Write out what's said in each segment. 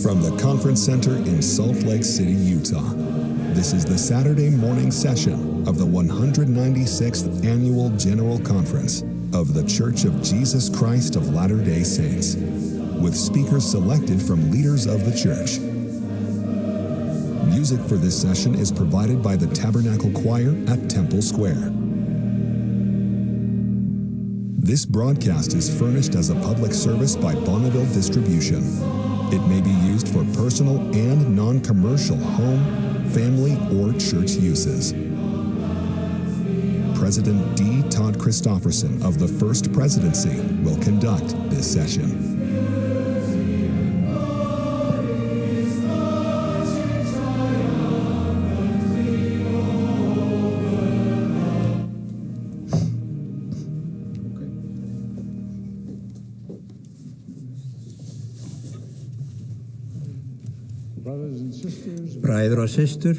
From the Conference Center in Salt Lake City, Utah, this is the Saturday morning session of the 196th Annual General Conference of The Church of Jesus Christ of Latter-day Saints, with speakers selected from leaders of the church. Music for this session is provided by the Tabernacle Choir at Temple Square. This broadcast is furnished as a public service by Bonneville Distribution. It may be used for personal and non-commercial home, family, or church uses. President D. Todd Christofferson of the First Presidency will conduct this session. Bræður og systur,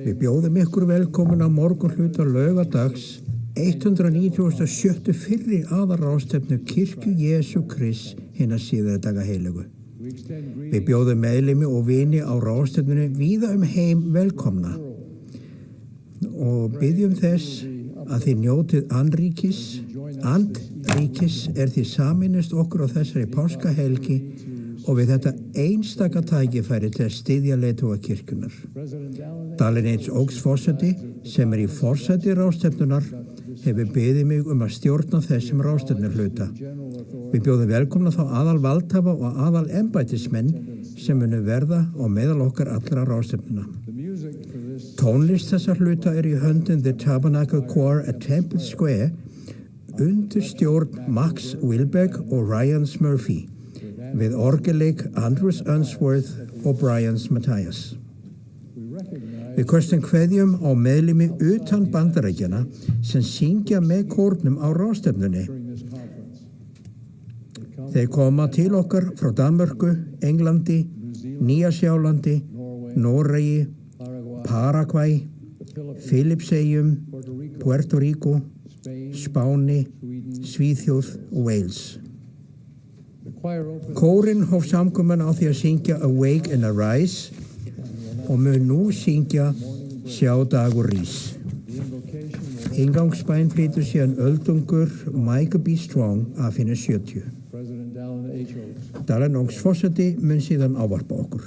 við bjóðum ykkur velkomin á morgunhluta laugardags 197. fyrri aðalráðstefnu Kirkju Jesú Krists hinna síðari daga heilögu. Við bjóðum meðlimi og vini á ráðstefnunni víða heim velkomna og byggjum þess að þið njótið andríkis því sameinist okkur á þessari páskahelgi og við þetta einstaka tækifæri til að styðja leiðtoga kirkjunnar. Dallin H. Oaks forseti, sem í forseti ráðstefnunar, hefur beðið mig að stjórna þessum ráðstefnuhluta. Við bjóðum velkomna þá aðal valdhafa og aðal embættismenn sem munu verða og meðal okkar allra ráðstefnuna. Tónlist þessar hluta í höndum The Tabernacle Choir at Temple Square undir stjórn Max Wilberg og Ryan Murphy, við orgelleik Andrews Unsworth og Brian Matthias. Við köstum kveðjum á meðlimi utan Bandaríkjanna sem syngja með kórnum á ráðstefnunni. Þeir koma til okkar frá Danmörku, Englandi, Nýja-Sjálandi, Noregi, Paragvæ, Filippseyjum, Puerto Rico, Spáni, Svíþjóð og Wales. Kórinn hóf samkoman á því að syngja Awake and Arise og mun nú syngja Sjá dagur rís. Ingangsbæn flytur síðan öldungur Michael B. Strong af hinni 70. Dallin H. Oaks forseti mun síðan ávarpa okkur.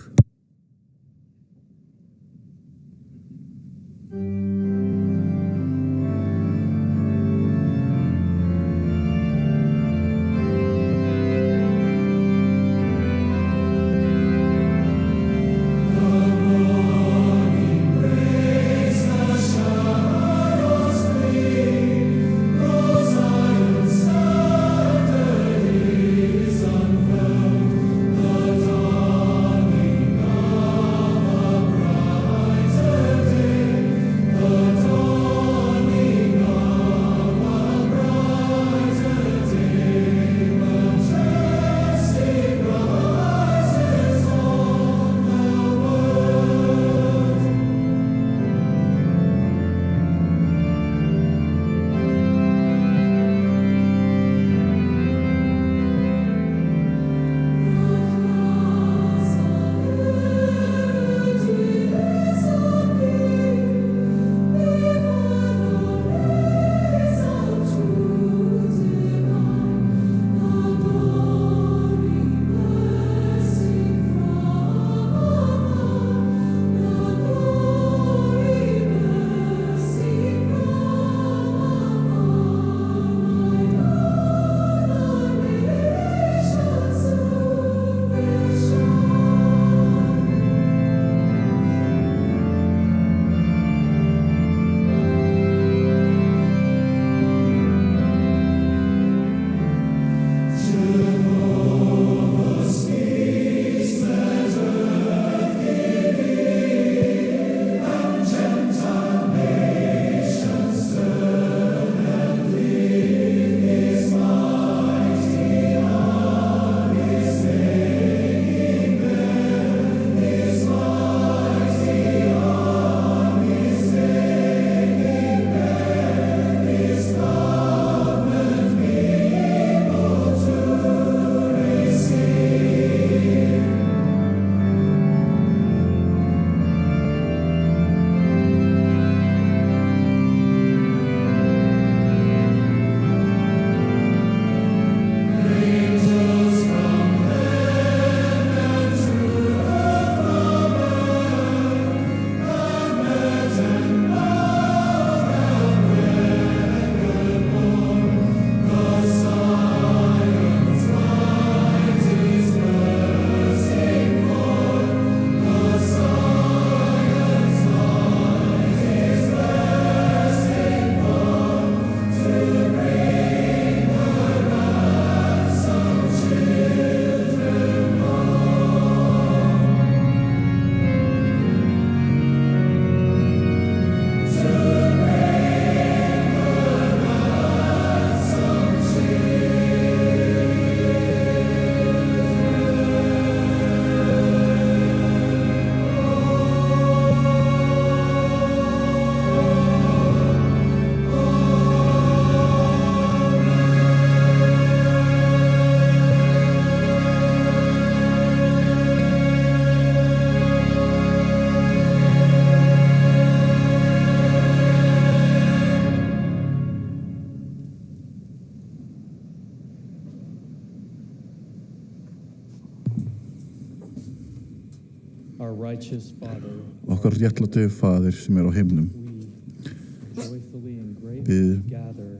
Our righteous Father, Okkar réttláti Faðir sem á himnum. we joyfully and Við gratefully gather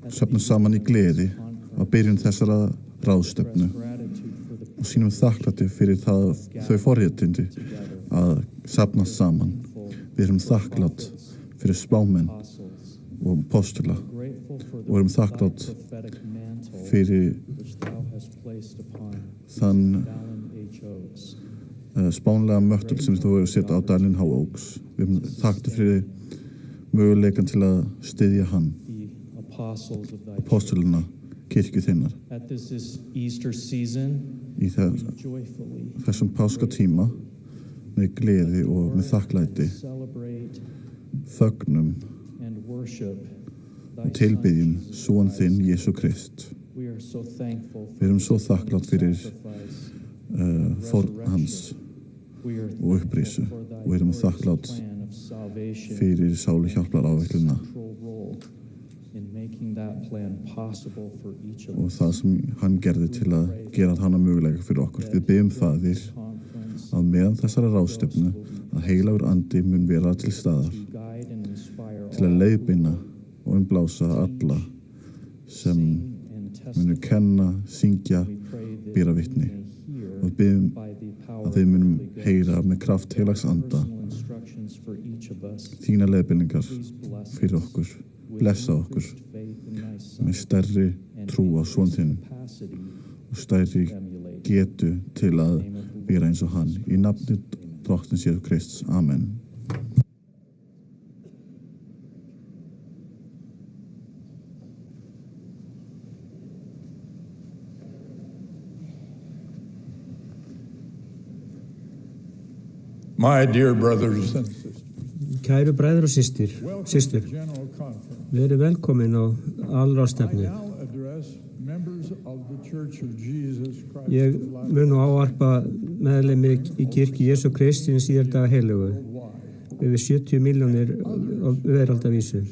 at the söfnum saman í gleði á byrjun þessara ráðstefnu gratitude for the og sínum þakklæti fyrir þau forréttindi að safnast saman. Við erum þakklátt fyrir spámenn apostles, og apóstola grateful for og erum the þakklátt prophetic mantle fyrir which thou hast placed upon þann Dallin H. Oaks. spánlega möttul sem þú hefur sett á Dallin H. Oaks. Við erum þakklátt fyrir möguleikan til að styðja hann, The apostles of thy apóstolana, kirkju þinnar. At this Easter season, Í joyfully þessum páskatíma með gleði og með þakklæti celebrate þögnum and worship thy og tilbiðjum Son, son þinn Jesú Krist. We are so thankful Við erum svo þakklátt fyrir sacrifice, fórn hans we are og upprisu for thy og erum glorious þakklátt plan of salvation, fyrir sálu hjálpar ávætluna central role in making that plan possible for each of og us. það sem hann gerði til að gera hana mögulega fyrir okkur. Við byggjum Faðir Conference að meðan þessara ráðstefnu að heilagur andi mun vera til staðar to guide and inspire til að leiðbeina og umblása alla sem and munu testify. kenna, syngja, We pray that bera we vitni may hear og byggjum by the power að of þeir the munum Holy Ghost heyra með kraft heilags anda personal instructions for each of us. þína leiðbeiningar Please bless fyrir us okkur. with Blessa okkur increased faith in thy Son með stærri and trú á son þinn capacity og stærri to emulate getu til að vera eins og hann. Í nafni Drottins Jesú Krists. Amen. My dear brothers and sisters, Kæru bræður og systur, General Conference. við erum velkomin á I alráðstefnu. now address members of the Church of Jesus Christ Ég of Latter-day mun nú ávarpa meðlimi í kirkju Jesú Kristi síðar daga heilugu, worldwide yfir 70 milljónir á veraldavísu.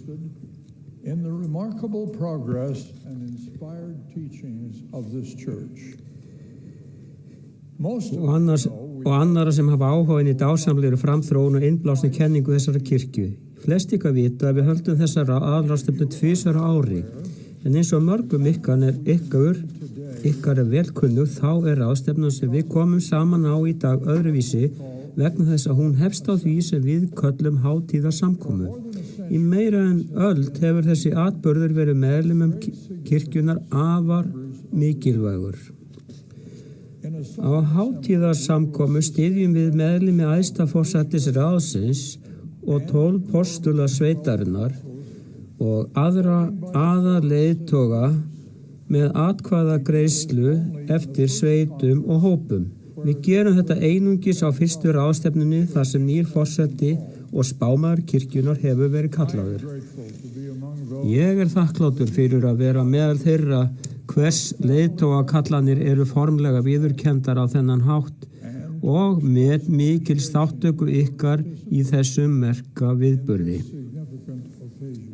in the remarkable progress and inspired teachings of this church. Most of Og annara sem hafa áhugin í dásamlegri framþróun og innblásni kenningu þessara kirkju. Flest ykkar vita að við höldum þessara alráðstefnu 2 á ári, en eins og mörgum ykkar er velkunnug, þá er ráðstefnan sem við komum saman á í dag öðruvísi vegna þess að hún hefst á því sem við köllum hátíðarsamkomu. Í meira en öld hefur þessi atburður verið meðlimum kirkjunar afar mikilvægur. Á hátíðarsamkomu styðjum við meðlimi æðsta forsætis ráðsins og 12 postula sveitarinnar og aðra aðaleiðtoga með atkvæðagreiðslu eftir sveitum og hópum. Við gerum þetta einungis á fyrstu ráðstefnunni þar sem nýr forseti og spámaður kirkjunar hefur verið kallaður. grateful to be among those Ég er þakklátur fyrir að vera meðal þeirra hvers leiðtogakallanir eru formlega viðurkenndar á þennan hátt og með mikils þáttöku ykkar í þessum merka viðburði. significant occasion.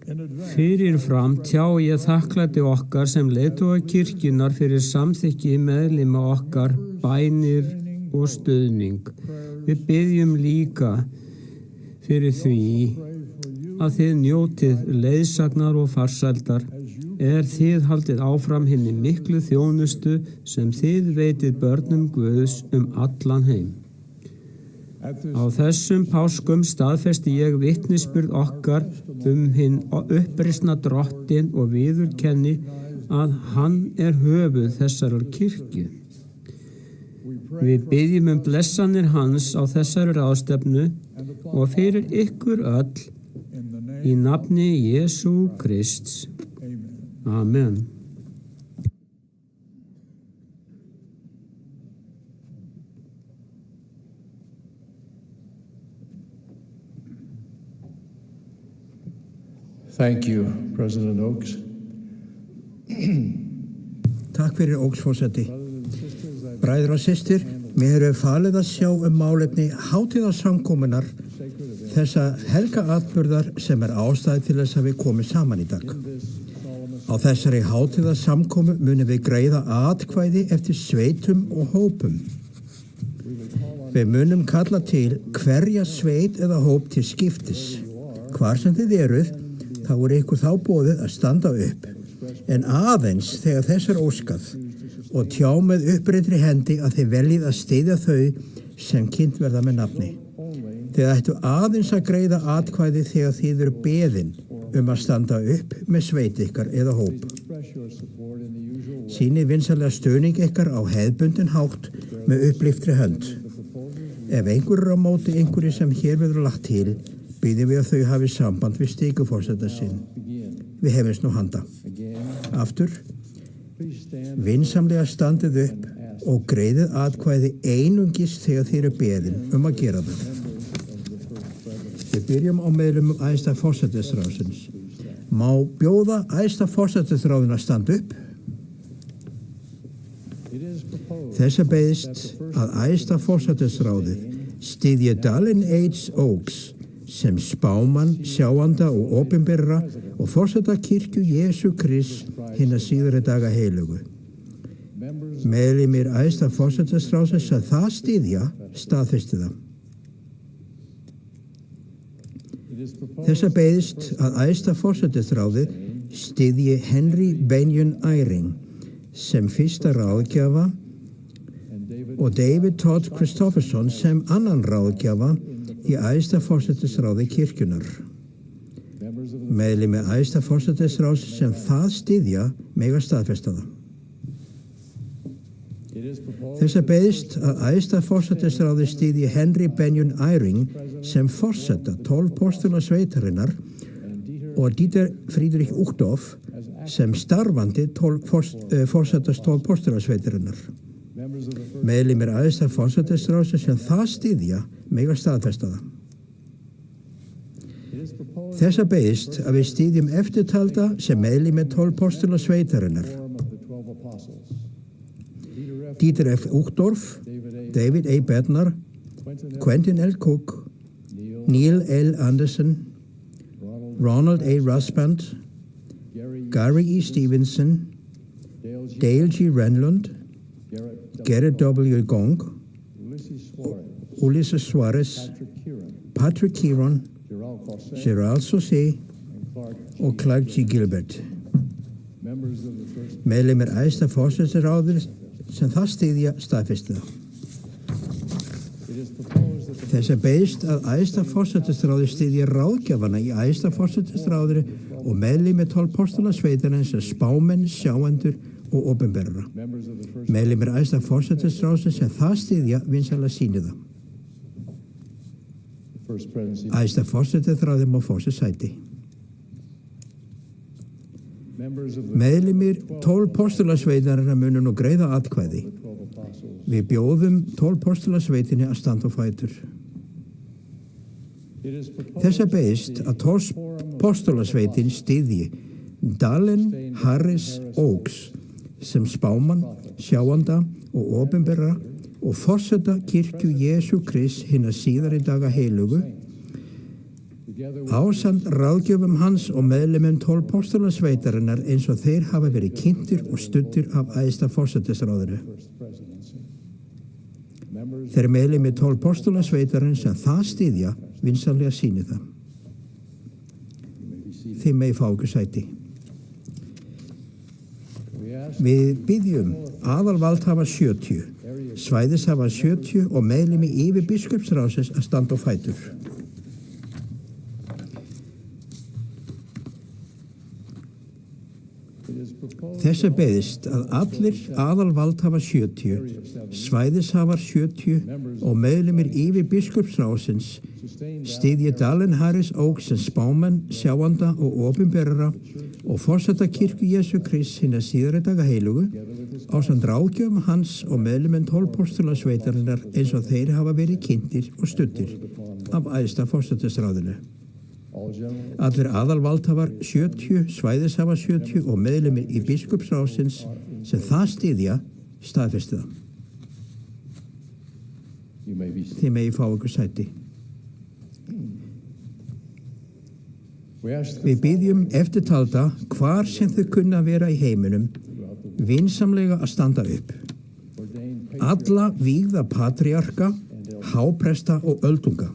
In advance, Fyrirfram tjá ég þakklæti okkar sem leiðtoga kirkjunar fyrir samþykki meðlima okkar, bænir og stuðning. Við byggjum líka fyrir því að þið njótið leiðsagnar og farsældar þið haldið áfram hinni miklu þjónustu sem þið veitið börnum Guðs allan heim. at this Á þessum páskum staðfesti ég vitnisburð okkar hinn upprisna drottin og viðurkenni að hann höfuð þessarar kirkju. Við byggjum blessanir hans á þessari ráðstefnu og fyrir ykkur öll in the name, í nafni Jesú Krists. amen. Amen. Thank you, President Oaks. Takk fyrir Óksforseti. Bræður og systir, mér hefur falið að sjá málefni hátíðarsamkomunnar, þessa helga atburðar sem ástæði til þess að við komum saman í dag. Á þessari hátíðarsamkomu munum við greiða atkvæði eftir sveitum og hópum. Við munum kalla til hverja sveit eða hóp til skiptis. Hvar sem þið eruð, þá ykkur þá boðið að standa upp, en aðeins þegar þess óskað og tjá með uppreittri hendi að þið veljið að styðja þau sem kynnt verða með nafni. Þið ættu aðeins að greiða atkvæði þegar þið eru beðin að standa upp með sveit ykkar eða hóp. Sýnið vinsamlega stuðning ykkar á hefðbundin hátt með uppliftri hönd. Ef einhver á móti einhverju sem hér verður lagt til, bíðum við að þau hafi samband við stíkuforseta sinn. Við hefumst nú handa. Aftur, vinsamlega standið upp og greiðið atkvæði einungis þegar þið eru beðin að gera það. Við byrjum á meðlumum æðsta forsætisráðsins. Má bjóða æðsta forsætisráðin að standa upp? Þess að beiðst að æðsta forsætisráðið styðji Dallin H. Oaks sem spámann, sjáanda og opinberra og forseta kirkju Jesú Krist hinna síðari daga heilugu. Meðlimir æðsta forsætisráðsins að það styðja staðfesti það. Þess að beiðst að æðsta forsætisráðið styðji Henry Benyon Eyring sem fyrsta ráðgjafa og David Todd Christofferson sem annan ráðgjafa í æðsta forsætisráði kirkjunar. Meðlimir æðsta forsætisráðs sem það styðja mega staðfesta það. Þess að beiðst að æðsta forsætisráði styðji Henry Benyon Eyring sem forseta 12 postula sveitarinnar og Dieter Friedrich Uchtdorf sem starfandi forsetast 12 postula sveitarinnar. Meðlimir æðsta forsætisráðs sem það styðja mega staðfesta það. Þess að beiðst að við styðjum eftirtalda sem meðlimir 12 postula sveitarinnar. Dieter F. Uchtdorf, David A. Bednar, Quentin L. Cook, Neil L. Anderson, Ronald A. Rusband, Gary E. Stevenson, Dale G. Renlund, Garrett W. Gong, Ulysses Suarez, Patrick Kieron, Gerald Saussé og Clark G. Gilbert. Meðlimir æðsta forsætisráðs sem það styðja staðfesti það. Þess að beiðst að æðsta forsætisráði styðja ráðgjafana í æðsta forsætisráðri og meðlimir 12 postula sveitarins sem spámenn, sjáendur og opinberra. Meðlimir æðsta forsætisráði sem það styðja vinsamlega sýni það. Æðsta forsætisráði má fá sér sæti. Meðlimir 12 postulasveitarina munu nú greiða atkvæði. Við bjóðum 12 postulasveitinni að standa á fætur. Þess að beiðst að 12 postulasveitin styðji Dallin Harris Oaks sem spámann, sjáanda og opinberra og forseta kirkju Jesú Krist hinna síðari daga heilugu ásamt ráðgjöfum hans og meðlimum 12 postulasveitarinnar eins og þeir hafa verið kynntir og studdir af æðsta forsætisráðinu. Þeir meðlimir 12 postulasveitarinn sem það styðja vinsamlega sýni það. Þið megi fá ykkur sæti. Við biðjum aðalvaldhafa 70, svæðishafa 70 og meðlimi yfir biskupsráðsins að standa á fætur. Þess að beiðst að allir aðalvaldhafa 70, svæðishafar 70 og meðlimir yfir biskupsráðsins styðji Dallin Harris Oaks sem spámenn, sjáanda og opinberra og forseta kirkju Jesú Krist hinna síðari daga heilugu ásamt ráðgjöfum hans og meðlimum 12 postulasveitarinnar eins og þeir hafa verið kynntir og studdir af æðsta forsætisráðinu. Allir aðalvaldhafar 70, svæðishafar 70 og meðlimir í biskupsráðsins sem það styðja staðfesti það. Þið megi fá ykkur sæti. Við biðjum eftirtalda hvar sem þau kunna vera í heiminum vinsamlega að standa upp. alla vígða patriarka, hápresta og öldunga.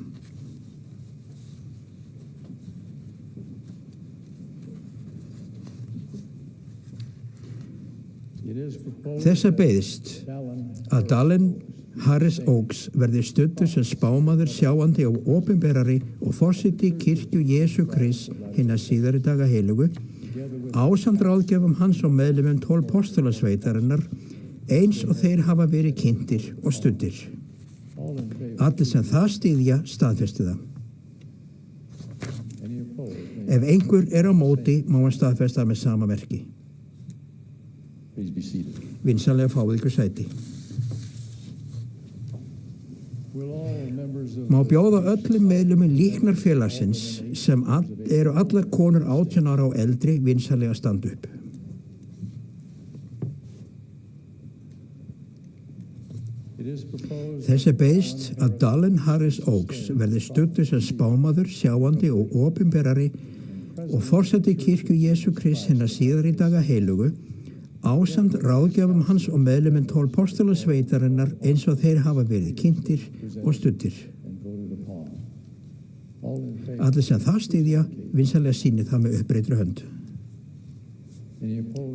Þess er beiðst að Dallin Harris Oaks verði studdur sem spámaður, sjáandi og opinberari og forseti kirkju Jesú Krist hinna síðari daga heilugu, ásamt ráðgjöfum hans og meðlimum 12 postulasveitarinnar, eins og þeir hafa verið kynntir og studdir. Allir sem það styðja staðfesti það. Ef einhver er á móti, má hann staðfesta með sama merki. Vinsamlega fáið ykkur sæti. Má bjóða öllum meðlumum líknarfélagsins sem eru allar konur 18 ára og eldri vinsamlega standa upp. Þess er beiðst að Dallin Harris Oaks verði studdur sem spámaður, sjáandi og opinberari og forseti kirkju Jesú Krist hinna síðari daga heilugu, ásamt ráðgjafum hans og meðlumum 12 postulasveitarinnar eins og þeir hafa verið kynntir og studdir. Allir sem það styðja vinsamlega sýni það með uppreittri hönd.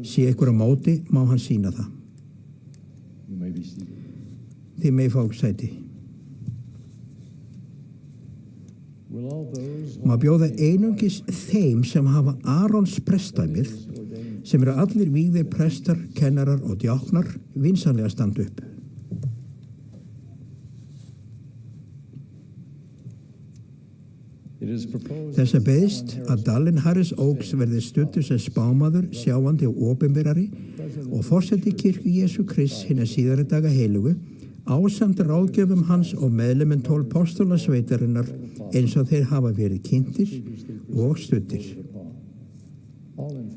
Sé ykkur á móti, má hann sýna það. Þið megi fá sæti. Má bjóða einungis þeim sem hafa Arons prestdæmið, sem eru allir vígðir prestar, kennarar og djáknar, vinsamlega standa upp. Þess er beiðst að Dallin Harris Oaks verði studdur sem spámaður, sjáandi og opinberari og forseti kirkju Jesú Krist hinna síðari daga heilugu, ásamt ráðgjöfum hans og meðlimum 12 postulasveitarinnar eins og þeir hafa verið kynntir og studdir.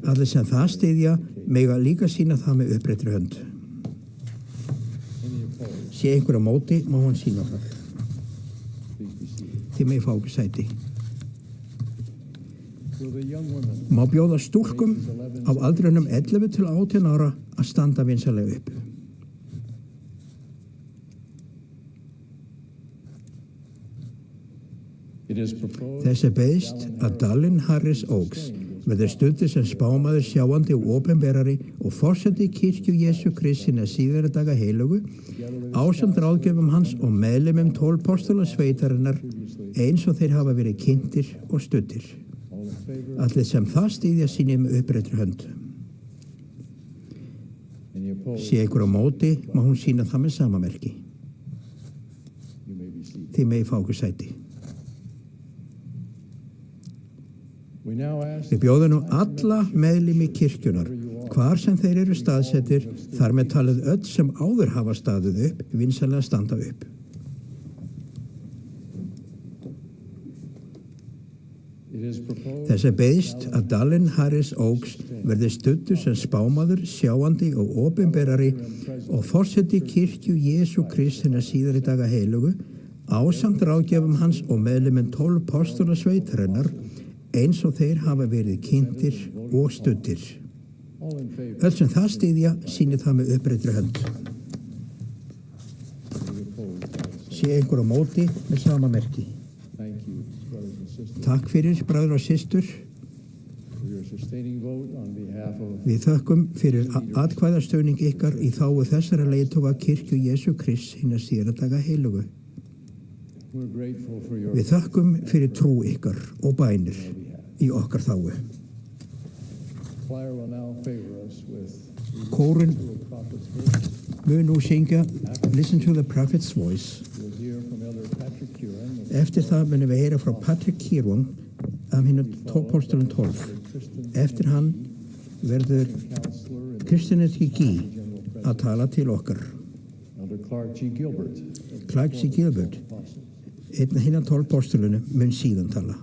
Allir sem það styðja mega líka sýna það með uppreittri hönd. Sé einhver á móti, má hann sýna það. Þið megi fá ykkur sæti. Má bjóða stúlkum á aldrinum 11 til 18 ára að standa vinsamlega upp. Þess er beiðst að Dallin Harris Oaks verði studdur sem spámaður, sjáandi og opinberari og forseti kirkju Jesú Krist hinna síðari daga heilugu, ásamt ráðgjöfum hans og meðlimum 12 postulasveitarinnar eins og þeir hafa verið kynntir og studdir. Allir sem það styðja sýni með uppreittri hönd. Sé ykkur á móti, má hún sýna það með sama merki. Þið megi fá ykkur sæti. Við bjóðum nú alla meðlimi kirkjunar, hvar sem þeir eru staðsettir, þar með talið öll sem áður hafa staðið upp, vinsamlega standa upp. Þess er beiðst að Dallin Harris Oaks verði studdur sem spámaður, sjáandi og opinberari og forseti kirkju Jesú Krist hinna síðari daga heilugu, ásamt ráðgjöfum hans og meðlimum 12 postulasveitarinnar eins og þeir hafa verið kynntir og studdir. Öll sem það styðja sýni það með uppreittri hönd. Sé einhver á móti með sama merki. Takk fyrir, bræður og systur. Við þökkum fyrir atkvæðastöðning ykkar í þágu þessara leiðtoga kirkju Jesú Krist hinna síðari daga heilugu. Við þökkum fyrir trú ykkar og bænir í okkar þágu. Kórinn mun nú syngja Listen to the Prophet's Voice. Eftir það munum við heyra frá Patrick Kieron af hinn postulun 12. Eftir hann verður Kristinn G. að tala til okkar. Clark G. Gilbert, einn af hinn 12 postulunum, mun síðan tala.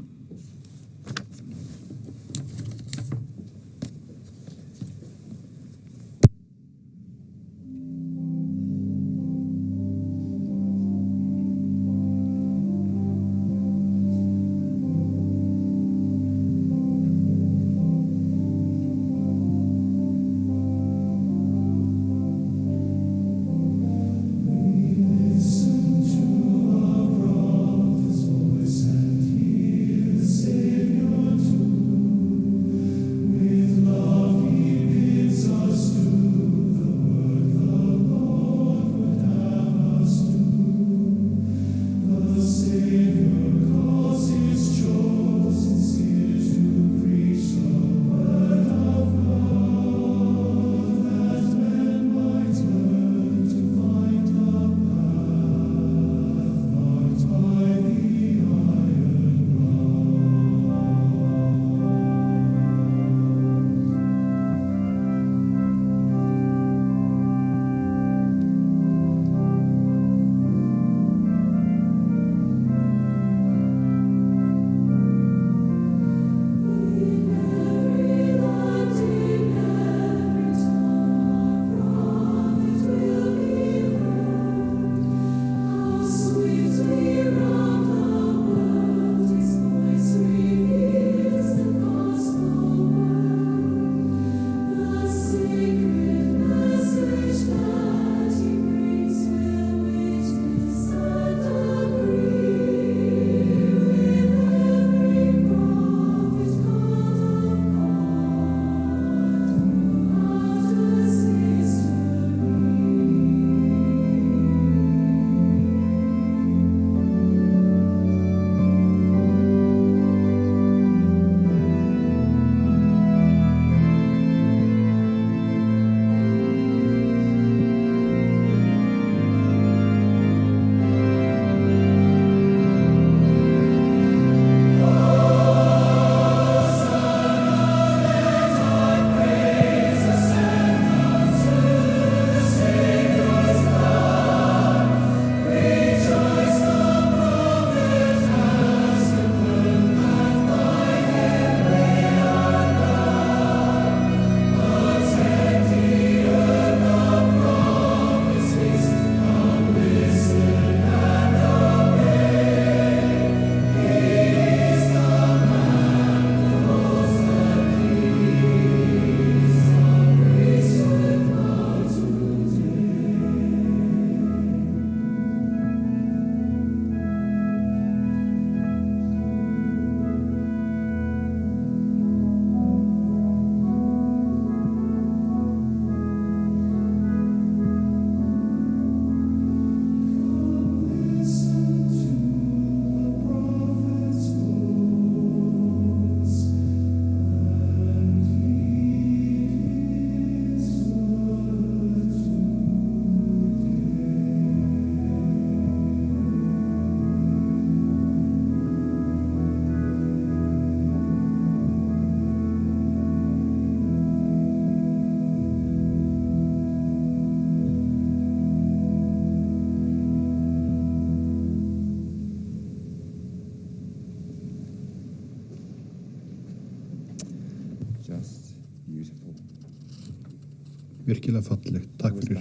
virkilega fallegt. Takk fyrir.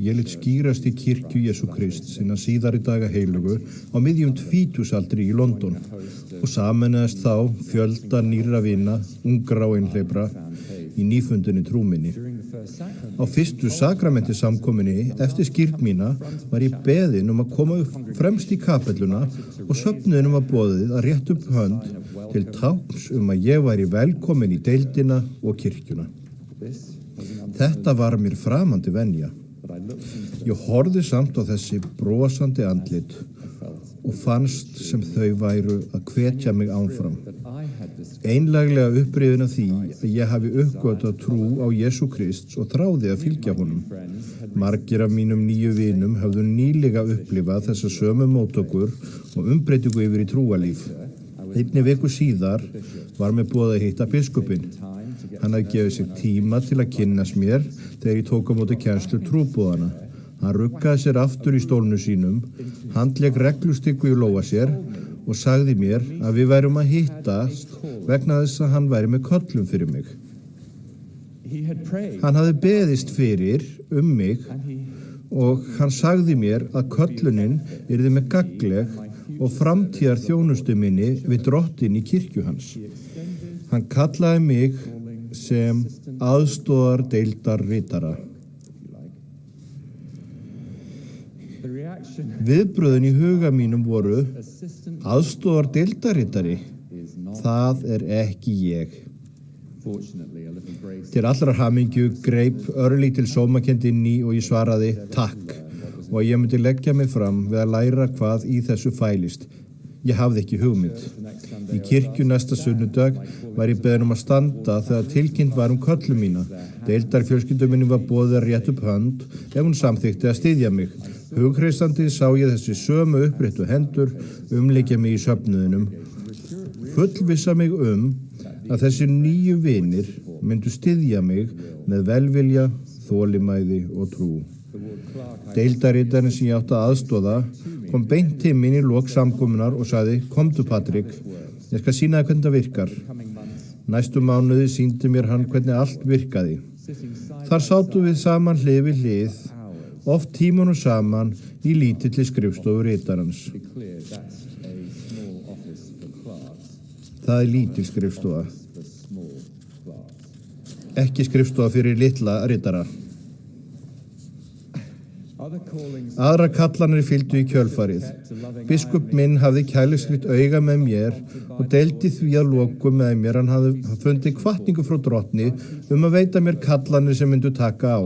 Ég lit skýrast í kirkju Jesú Krist sinna síðari daga heilugu á miðjum tvítusaldri í London og sameinaðist þá fjölda nýrra vina, ungra og einhleypra í nýfundinni trúminni. Á fyrstu sakramenti samkominni eftir skírn mína var ég beðin að koma upp fremst í kapelluna og söfnuðinum var boðið að rétta upp hönd til tákns að ég væri velkomin í deildina og kirkjuna. Þetta var mér framandi venja. Ég horfði samt á þessi brosandi andlit og fannst sem þau væru að hvetja mig áfram. Einlæglega upprifin af því að ég hafi uppgötvað trú á Jesú Krist og þráði að fylgja honum. Margir af mínum nýju vinum höfðu nýlega upplifað þessa sömu móttökur og umbreytingu yfir í trúalíf. Einni viku síðar var mér boðið að hitta biskupinn. Hann hafði gefið sér tíma til að kynnast mér þegar ég tók á móti kennslu trúboðana. Hann ruggaði sér aftur í stólnu sínum, handlék reglustykku í lófa sér og sagði mér að við værum að hittast vegna þess að hann væri með köllum fyrir mig. Hann hafði beðist fyrir mig og hann sagði mér að köllunin yrði með gagnleg og framtíðar þjónustu minni við drottin í kirkju hans. Hann kallaði mig sem aðstoðardeildarritara. Viðbröðin í huga mínum voru: aðstoðardeildarritari? Það er ekki ég. Til allrar hamingju greip örlítil sómakennd inn í og ég svaraði takk og að ég myndi leggja mig fram við að læra hvað í þessu fælist. Ég hafði ekki hugmynd. Í kirkju næsta sunnudag var ég beðin að standa þegar tilkynnt var köllu mína. Deildarfjölskyldu minni var boðið að rétta upp hönd ef hún samþykti að styðja mig. Hughristandi sá ég þessi sömu uppréttu hendur umleikja mig í söfnuðinum. Fullvissa mig að þessi nýju vinir myndu styðja mig með velvilja, þolinmæði og trú. Deildarritarinn sem ég átti að aðstoða kom beint til mín í lok samkomunar og sagði: komdu Patrik, ég skal sýna þér hvernig það virkar. Næstu mánuði sýndi mér hann hvernig allt virkaði. Þar sátum við saman hlið við hlið, oft tímunum saman í lítilli skrifstofu ritarans. Það er lítil skrifstofa. Ekki skrifstofa fyrir litla ritara. Aðra kallanir fylgdu í kjölfarið. Biskup minn hafði kærleiksríkt auga með mér og deildi því að lokum með mér hann hafði fundið hvatningu frá drottni að veita mér kallanir sem myndu taka á.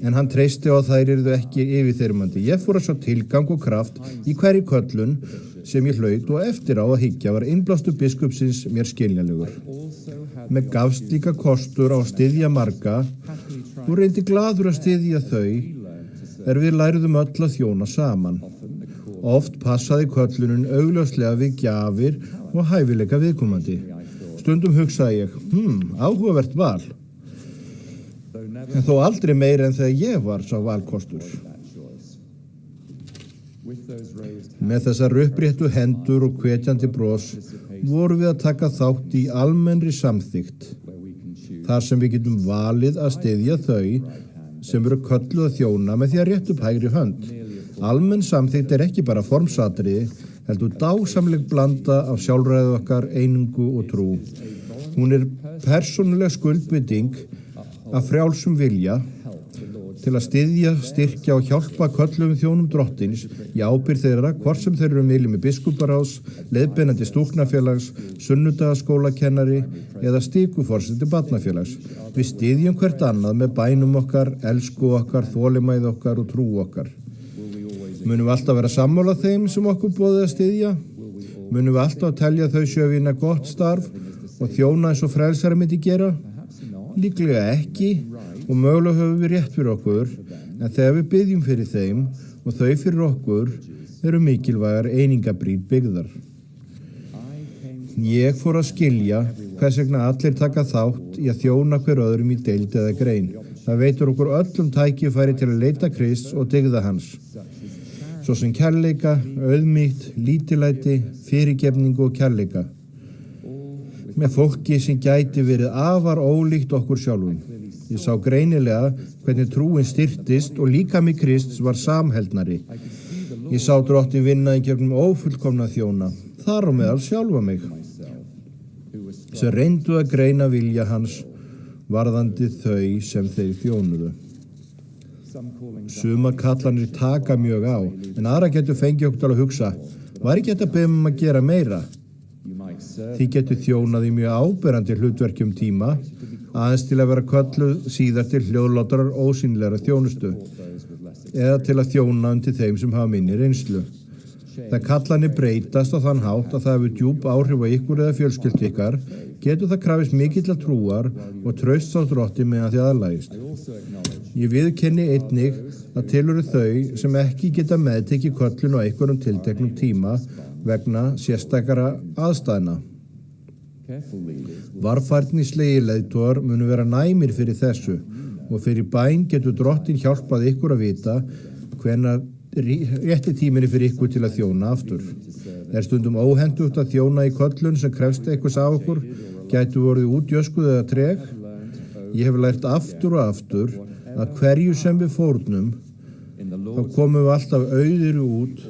En hann treysti á að þær yrðu ekki yfirþyrmandi. Ég fór að sjá tilgang og kraft í hverri köllun sem ég hlaut og eftir á að hyggja var innblástur biskupsins mér skiljanlegur. Mér gafst líka kostur á að styðja marga og reyndi gladur að styðja þau við læriðum öll að þjóna saman. Oft passaði köllunin augljóslega við gjafir og hæfileika viðkomandi. Stundum hugsaði ég, áhugavert val. En þó aldrei meira en þegar ég var sá valkostur. Með þessar uppréttu hendur og hvetjandi bros vorum við að taka þátt í almennri samþykkt. Þar sem við getum valið að styðja þau sem eru kölluð að þjóna með því að rétta upp hægri hönd. Almenn samþykkt er ekki bara formsatriði, heldur dásamleg blanda af sjálfræði okkar, einingu og trú. Hún er persónuleg skuldbinding af frjálsum vilja til að styðja, styrkja og hjálpa kölluðum þjónum drottins í ábyrgð þeirra, hvort sem þeir eru meðlimir biskuparáðs, leiðbeinandi stúlknafélags, sunnudagaskólakennari eða stíkuforseti barnafélags. Við styðjum hvert annað með bænum okkar, elsku okkar, þolinmæði okkar og trú okkar. Munum við alltaf vera sammála þeim sem okkur boðið að styðja? Munum við alltaf telja þau sjöfina gott starf og þjóna eins og frelsari myndi gera? Líklega ekki. Og mögulega höfum við rétt fyrir okkur, en þegar við byggjum fyrir þeim og þau fyrir okkur eru mikilvægar einingabrýr byggðar. Ég fór að skilja hvers vegna allir taka þátt í að þjóna hver öðrum í deild eða grein. Það veitur okkur öllum tækifæri til að leita Krists og dygða hans. Svo sem kærleika, auðmýkt, lítillæti, fyrirgefningu og kærleika. Með fólki sem gæti verið afar ólíkt okkur sjálfum. Ég sá greinilega hvernig trúin styrtist og líkami Krists var samheldnari. Ég sá Drottin vinna í gegnum ófullkomna þjóna, þar á meðal sjálfa mig, sem reyndu að greina vilja hans varðandi þau sem þeir þjónuðu. Sumar kallanir taka mjög á, en aðra getur fengið okkur til að hugsa, var ekki þetta beðum að gera meira? Því getur þjónað í mjög áberandi hlutverkjum tíma, aðeins til að vera kölluð síðar til hljóðlátarar ósýnilegra þjónustu, eða til að þjóna undir þeim sem hafa minni reynslu. Það kallanir breytast á þann hátt að það hefur djúp áhrif á ykkur eða fjölskyldu ykkar, getur það krafist mikilla trúar og trausts á Drottni meðan þið aðlagist. Ég viðurkenni einnig að til eru þau sem ekki geta meðtekið köllun á einhverjum tilteknum tíma vegna sérstakara aðstæðna. Varfærnislegir leiðtogar munu vera næmir fyrir þessu og fyrir bæn getur Drottinn hjálpað ykkur að vita hvenær rétti tíminni fyrir ykkur til að þjóna aftur. Stundum óhentugt að þjóna í köllun sem krefst eitthvað af okkur, gætu vorið útjöskuð eða treg. Ég hef lært aftur og aftur að hverju sem við fórnum, þá komum við alltaf auðir út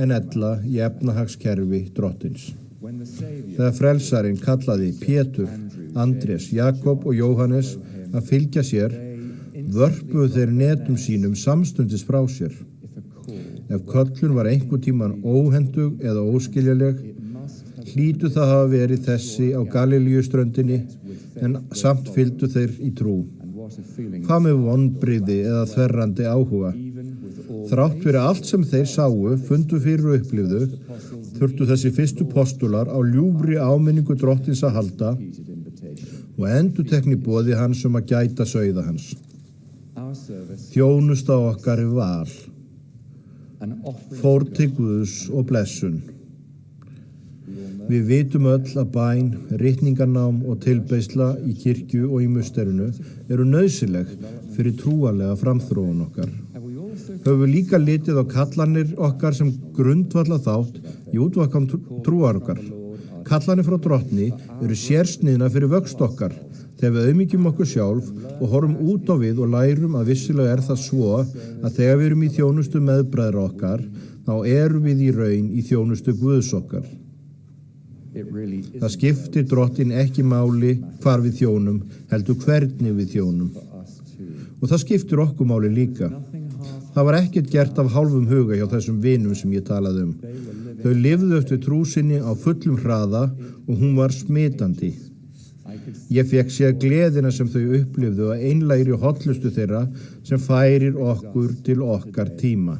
en ella í efnahagskerfi Drottins. Þegar frelsarinn kallaði Pétur, Andrés, Jakob og Jóhannes að fylgja sér, vörpuðu þeir netum sínum samstundis frá sér. Ef köllun var einhvern tíman óhendug eða óskiljaleg, hlýtu það hafa verið þessi á Galilíuströndinni, en samt fylgdu þeir í trú. Hvað með vonbrigði eða þverrandi áhuga? Þrátt fyrir allt sem þeir sáu, fundu fyrir og upplifðu, þurftu þessi fyrstu postular á ljúfri áminningu Drottins að halda og endurtekni boði hans að gæta sauða hans. Þjónusta okkar val, fórn til Guðs og blessun. Við vitum öll að bæn, ritningarnám og tilbeiðsla í kirkju og í musterinu eru nauðsynleg fyrir trúarlega framþróun okkar. Höfum við líka litið á kallanir okkar sem grundvalla þátt í útvakan trúar okkar. Kallanir frá Drottni eru sérsniðna fyrir vöxt okkar þegar við auðmýkjum okkur sjálf og horfum út á við og lærum að vissilega er það svo að þegar við erum í þjónustu meðbræðra okkar, þá erum við í raun í þjónustu Guðs okkar. Það skiptir Drottinn ekki máli hvar við þjónum, heldur hvernig við þjónum. Og það skiptir okkur máli líka. Það var ekkert gert af hálfum huga hjá þessum vinum sem ég talaði um. Þau lifðu eftir trú sinni á fullum hraða og hún var smitandi. Ég fékk sér gleðina sem þau upplifðu að einlægri hollustu þeirra sem færir okkur til okkar tíma.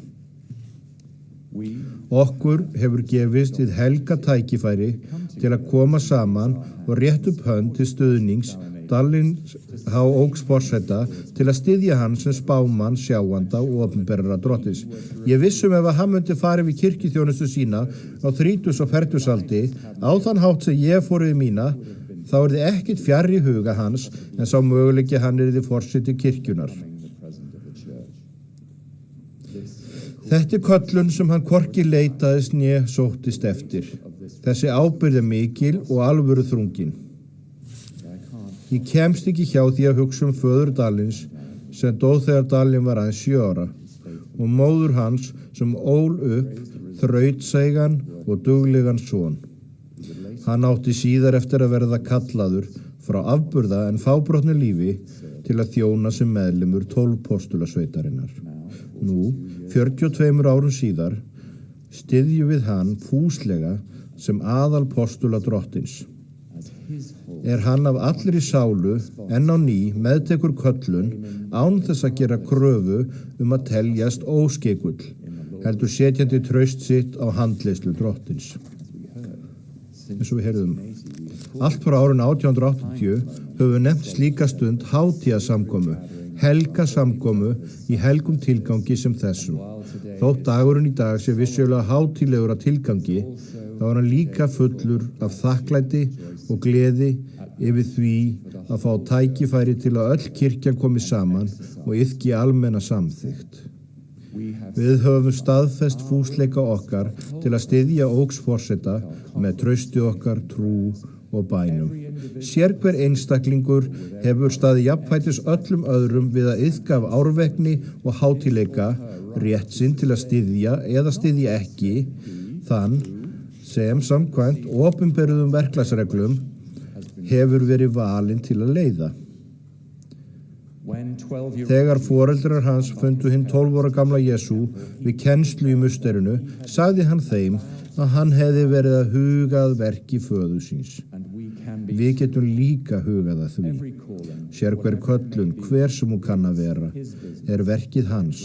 Okkur hefur gefist hið helga tækifæri til að koma saman og rétt upp hönd til stuðnings Dallins H. Oaks forseta til að styðja hann sem spámann, sjáanda og opinberra Drottins. Ég vissum ef að hann myndi farið við kirkjuþjónustu sína á 30 og 40 aldi á þann hátt sem ég fór við mína, þá er þið ekkert fjarri huga hans en sá möguleiki hann er þið forseti kirkjunar. Þetta er köllun sem hann hvorki leitaðist né sóttist eftir. Þessi ábyrgð er mikil og alvöru þrungin. Ég kemst ekki hjá því að hugsa föður Dallins sem dó þegar Dallin var aðeins 7 ára og móður hans sem ól upp þrautseigan og duglegan son. Hann átti síðar eftir að verða kallaður frá afburða en fábrotnu lífi til að þjóna sem meðlimur 12 postulasveitarinnar. Nú, 42 árum síðar, styðjum við hann fúslega sem aðal postula Drottins. Er hann af allri sálu enn á ný meðtekur köllun án þess að gera kröfu að teljast óskekull, heldur setjandi traust sitt á handleiðslu Drottins. Eins og við heyrðum. Allt frá árinu 1880 höfum við nefnt slíka stund hátíðasamkomu, helga samkomu í helgum tilgangi sem þessum. Þótt dagurinn í dag sé vissulega hátíðlegur að tilgangi, þá er hann líka fullur af þakklæti og gleði yfir því að fá tækifæri til að öll kirkjan komi saman og iðki almenna samþykkt. Við höfum staðfest fúsleika okkar til að styðja Oaks forseta með trausti okkar, trú og bænum. Sérhver einstaklingur hefur staðið jafnfætis öllum öðrum við að iðka af árvekni og hátíðleika, rétt sinn til að styðja eða styðja ekki þann sem samkvæmt opinberuðum verklagsreglum hefur verið valinn til að leiða. Þegar foreldrar hans fundu hinn 12 ára gamla Jesú við kennslu í musterinu, sagði hann þeim að hann hefði verið að huga að verki föður síns. Við getum líka hugað að því. Sérhver köllun, hver sem hún kann að vera, er verkið hans.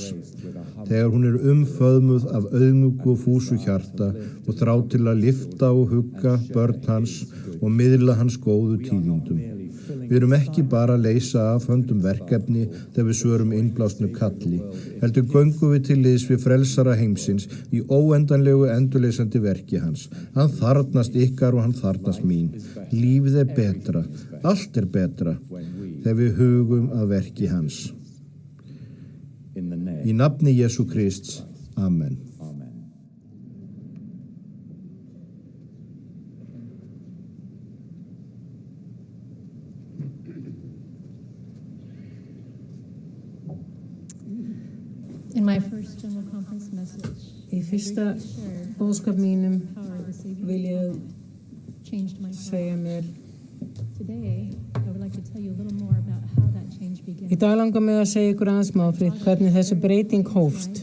Þegar hún er umföðmuð af auðmjúku og fúsu hjarta og þrá til að lyfta og hugga börn hans og miðla hans góðu tíðindum. Við erum ekki bara að leysa af höndum verkefni þegar við svörum innblásnu kalli, heldur göngum við til liðs við frelsara heimsins í óendanlegu endurleysandi verki hans. Hann þarfnast ykkar og hann þarfnast mín. Lífið er betra, allt er betra þegar við hugum að verki hans. Í nafni Jesú Krists. Amen. In my first general conference message, Í fyrsta boðskap mínum vil ég changed my heart. segja mér. Today, I would like to tell you a little more about how that change began. Í dag langar mig að segja ykkur aðeins máfrið hvernig þessi breyting hófst.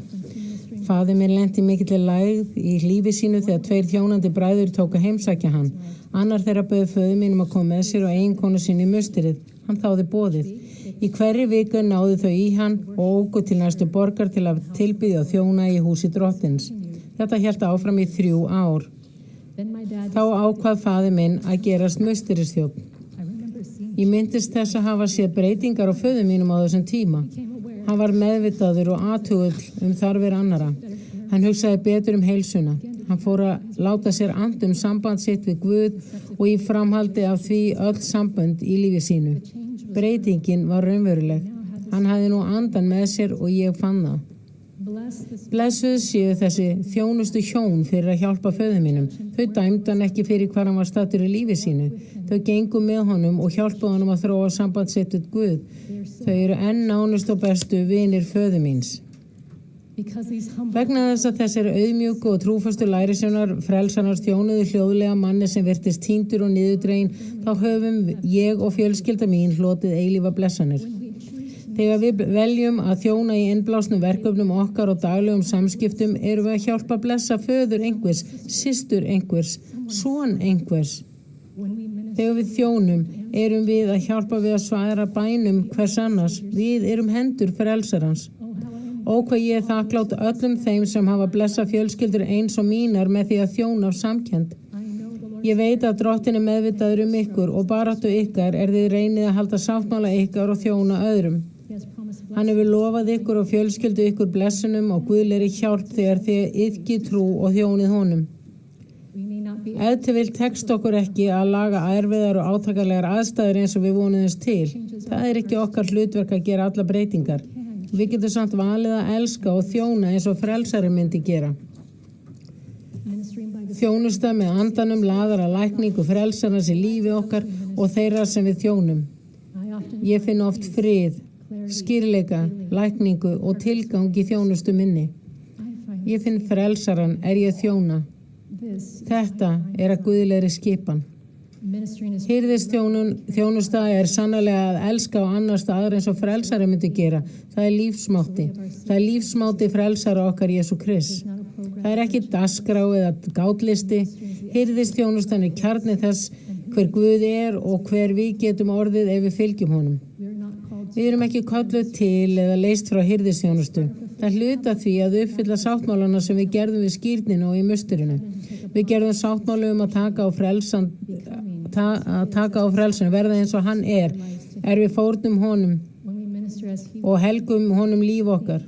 Faðir minn lenti mikilli lægð í lífi sínu þegar 2 þjónandi bræður tóku að heimsækja hann. Annar þeirra bauð föður mínum að koma með sér og eiginkonu sinni í musterið. Hann þáði boðið. Í hverri viku náðu þau í hann og óku til næstu borgar til að tilbiðja og þjóna í húsi drottins. Þetta hélt áfram í 3 ár. Þá ákvað faðir minn að gerast musterisþjónn. Ég myndist þess að hafa séð breytingar á föður mínum á þessum tíma. Hann var meðvitaður og athugull þarfir annara. Hann hugsaði betur heilsuna. Hann fór að láta sér and samband sitt við Guð og í framhaldi af því öll sambönd í lífi sínu. Breytingin var raunveruleg. Hann hafði nú andan með sér og ég fann það. Blessuð séu þessi þjónustu hjón fyrir að hjálpa föður mínum. Þau dæmdu hann ekki fyrir hvar hann var staddur í lífi sínu. Þau gengu með honum og hjálpaðu honum að þróa samband sitt við Guð. Þau eru enn nánust og bestu vinir föður míns. Vegna þess að þessir auðmjúku og trúfastu lærisveinar frelsarans þjónuðu hljóðlega manni sem virtist týndur og niðurdreginn, þá höfum ég og fjölskylda mín hlotið eilífa blessanir. Þegar við veljum að þjóna í innblásnum verkefnum okkar og daglegum samskiptum erum við að hjálpa að blessa föður einhvers, systur einhvers, son einhvers. Þegar við þjónum erum við að hjálpa við að svara bænum hvers annars. Við erum hendur frelsarans. Og hvað ég þakklátt öllum þeim sem hafa blessað fjölskyldur eins og mínar með því að þjóna af samkennd. Ég veit að drottin er meðvitaður ykkur og baráttu ykkar þið reynið að halda sáttmála ykkar og þjóna öðrum. Hann hefur lofað ykkur og fjölskyldu ykkur blessunum og guðlegri hjálp þegar þið iðki trú og þjónið honum. Ef til vill tekst okkur ekki að laga erfiðar og átakanlegar aðstæður eins og við vonuðumst til. Það er ekki okkar hlutverk að gera alla breytingar. Við getum samt valið að elska og þjóna eins og frelsari myndi gera. Þjónusta með andanum laðar að lækningu frelsarans í lífi okkar og þeirra sem við þjónum. Ég finn oft frið, skýrleika, lækningu og tilgang í þjónustu minni. Ég finn frelsaran ég þjóna. Þetta að guðlegri skipan. Hirðisþjónusta sannarlega að elska og annast aðra eins og frelsari myndi gera. Það er lífsmátti. Það er lífsmátti frelsara okkar Jesú Krist. Það er ekki dagskrá eða gátlisti. Hirðisþjónustan kjarni þess hver Guð og hver við getum orðið ef við fylgjum honum. Við erum ekki kölluð til eða leyst frá hirðisþjónustu. Það hluta því að uppfylla sáttmálana sem við gerðum við skírninu og í musterinu. Við gerðum sáttmálu að taka á frelsan, verða eins og hann við fórnum honum og helgum honum líf okkar.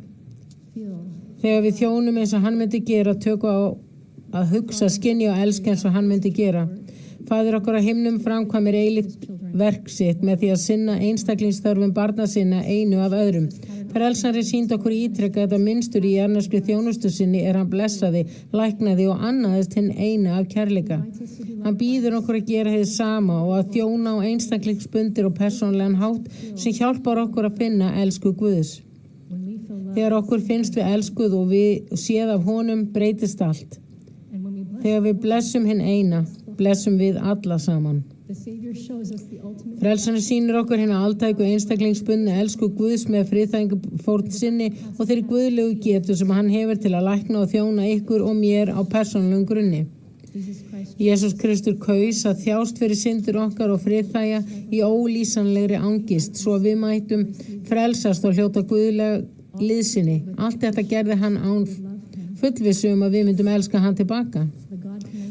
Þegar við þjónum eins og hann myndi gera, tökum á að hugsa, skynja og elska eins og hann myndi gera. Faðir okkar á himnum framkvæmir eilíft verk sitt með því að sinna einstaklingsþörfum barna sinna einu af öðrum. Frelsari sýndi okkur ítrekka þetta mynstur í jarðneskri þjónustu sinni hann blessaði, læknaði og annaðist hinn eina af kærleika. Hann býður okkur að gera hið sama og að þjóna á einstaklingsbundir og persónlegan hátt sem hjálpar okkur að finna elsku Guðs. Þegar okkur finnst við elskuð og við séð af honum breytist allt. Þegar við blessum hinn eina, blessum við alla saman. Frelsarinn sýnir okkur hérna altæku einstaklingsbundnu elsku Guðs með friðþægingarfórn sinni og þeirri guðlegu getu sem hann hefur til að lækna og þjóna ykkur og mér á persónulegum grunni. Jesús Kristur kaus að þjást fyrir syndir okkar og friðþægja í ólýsanlegri angist svo við mættum frelsast og hljóta guðlega liðsinni. Allt þetta gerði hann án fullvissu að við myndum elska hann tilbaka.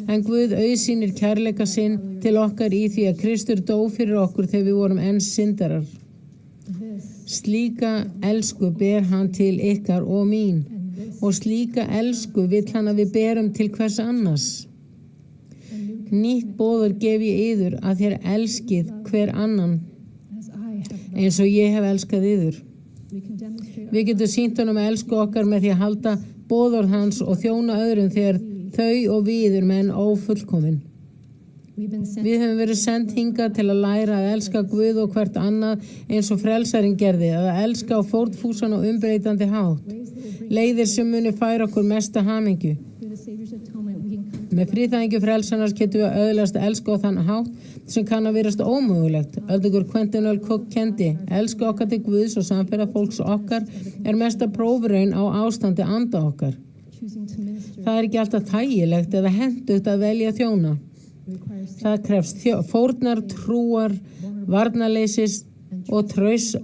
En Guð auðsýnir kærleika sinn til okkar í því að Kristur dó fyrir okkur þegar við vorum enn syndarar. Slíka elsku ber hann til ykkar og mín og slíka elsku vill hann að við berum til hvers annars. Nýtt boður gef ég yður að þér elskið hver annan eins og ég hef elskað yður. Við getum sýnt honum að elsku okkar með því að halda boðorð hans og þjóna öðrum þegar þau og við erum enn ófullkomin. Við höfum verið send hingað til að læra að elska Guð og hvert annað eins og frelsarinn gerði, að elska á fórnfúsan og umbreytandi hátt. Leiðir sem muni færa okkur mesta hamingju. Með friðþægingu frelsarans getum við öðlast að elska á þann hátt sem kann að verast ómögulegt. Öldungur Quentin L. Cook kendi, elska okkar til Guðs og samferða fólks okkar mesta prófraun á ástandi anda okkar. Það ekki alltaf þægilegt eða hentugt að velja þjóna. Það krefst fórnar, trúar, varnarleysis og trausts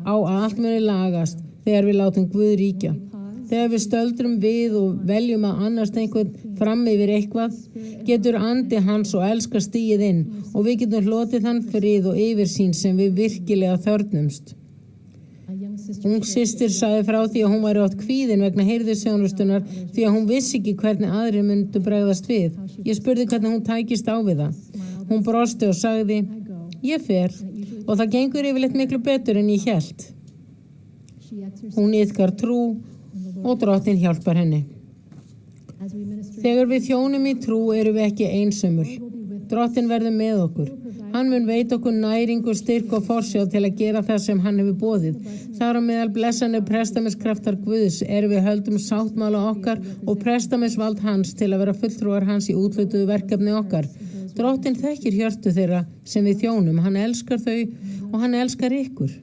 á að allt muni lagast þegar við látum Guð ríkja. Þegar við stöldrum við og veljum að annast einhvern fram yfir eitthvað, getur andi hans og elska stigið inn og við getum hlotið þann frið og yfirsýn sem við virkilega þörfnumst. Ung systir sagði frá því að hún væri oft kvíðin vegna heyrðisþjónustunar því að hún vissi ekki hvernig aðrir myndu bregðast við. Ég spurði hvernig hún tækist á við það. Hún brosti og sagði, ég fer og það gengur yfirleitt miklu betur en ég hélt. Hún iðkar trú og Drottinn hjálpar henni. Þegar við þjónum í trú erum við ekki einsömmul. Drottinn verður með okkur. Hann mun veita okkur næringu, styrk og forsjá til að gera það sem hann hefur boðið. Þar á meðal blessanir prestamiskraftar Guðs við höldum sáttmála okkar og prestamisvald hans til að vera fulltrúar hans í útlutuðu verkefni okkar. Drottinn þekkir hjörtu þeirra sem við þjónum. Hann elskar þau og hann elskar ykkur.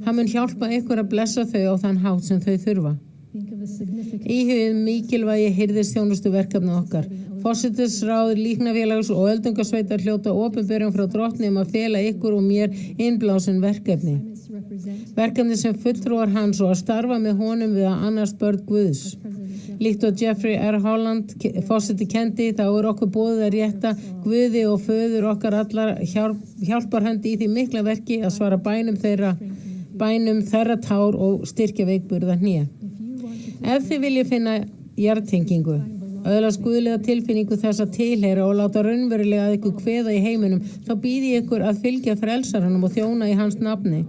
Hann mun hjálpa ykkur að blessa þau á þann hátt sem þau þurfa. Íhugið mikilvægi hirðisþjónustu verkefni okkar. Forsetisráð, líknafélags og öldungasveitar hljóta opinberjum frá Drottni að fela ykkur og mér innblásin verkefni. Verkefni sem fulltrúar hans og að starfa með honum við að annast börn Guðs. Líkt og Jeffrey R. Holland, forseti kendi, þá okkur boðið að rétta Guði og föður okkar allar hjálparhönd í því mikla verki að svara bænum þeirra tár og styrkja veikburða hné. Ef þið viljið finna jarðtengingu, öðlast guðlega tilfinningu þess að tilheyra og láta raunverulega að ykkur kveða í heiminum, þá býði ykkur að fylgja frelsaranum og þjóna í hans nafni.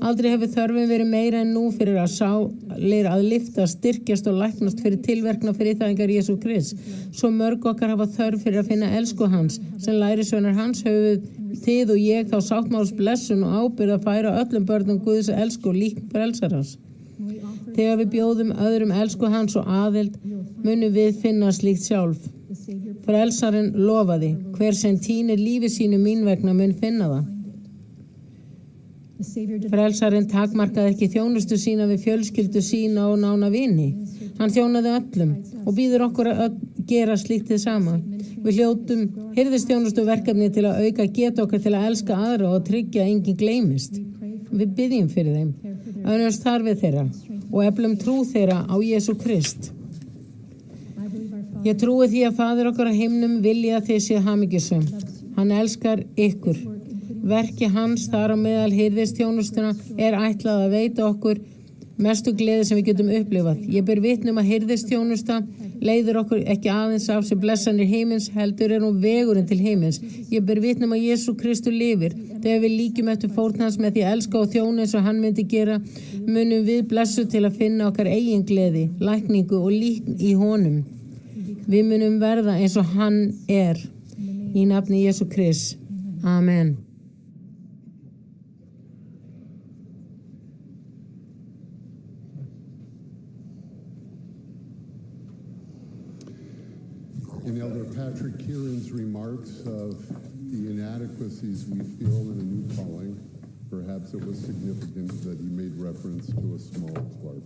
Aldrei hefur þörfin verið meira en nú fyrir að sálir að lyftast, styrkjast og læknast fyrir tilverkna friðþægingar Jesú Krist. Svo mörg okkar hafa þörf fyrir að finna elsku hans, sem lærisveinar hans höfuð þið og ég þá sáttmáls blessun og ábyrgð að færa öllum börnum Guðs elsku og lík frelsarans. Þegar við bjóðum öðrum elsku hans og aðild, munum við finna slíkt sjálf. Frelsarinn lofaði, hver sem tínir lífi sínu mín vegna mun finna það. Frelsarinn takmarkaði ekki þjónustu sína við fjölskyldu sína og nána vini. Hann þjónaði öllum og býður okkur að gera slíkt þið sama. Við hljótum hirðisþjónustu verkefni til að auka getu okkar til að elska aðra og tryggja að enginn gleymist. Við biðjum fyrir þeim, önnumst þarfir þeirra og eflum trú þeirra á Jesú Krist. Ég trúi því að Faðir okkar á himnum vilji að þið séu hamingjusöm. Hann elskar ykkur. Verki hans þar á meðal hirðisþjónustuna ætlað að veita okkur mestu gleði sem við getum upplifað. Ég ber vitni að hirðisþjónusta leiðir okkur ekki aðeins af sér blessanir heimins, heldur hún vegurinn til heimins. Ég ber vitni að Jesú Kristur lifir. Þegar við líkjum eftir fórn hans með því að elska og þjóna eins og hann myndi gera, munum við blessu til að finna okkar eigin gleði, lækningu og líkn í honum. Við munum verða eins og hann er. Í nafni Jesú Krist. Amen. In Elder Patrick Kieran's remarks of the inadequacies we feel in a new calling, perhaps it was significant that he made reference to a small club.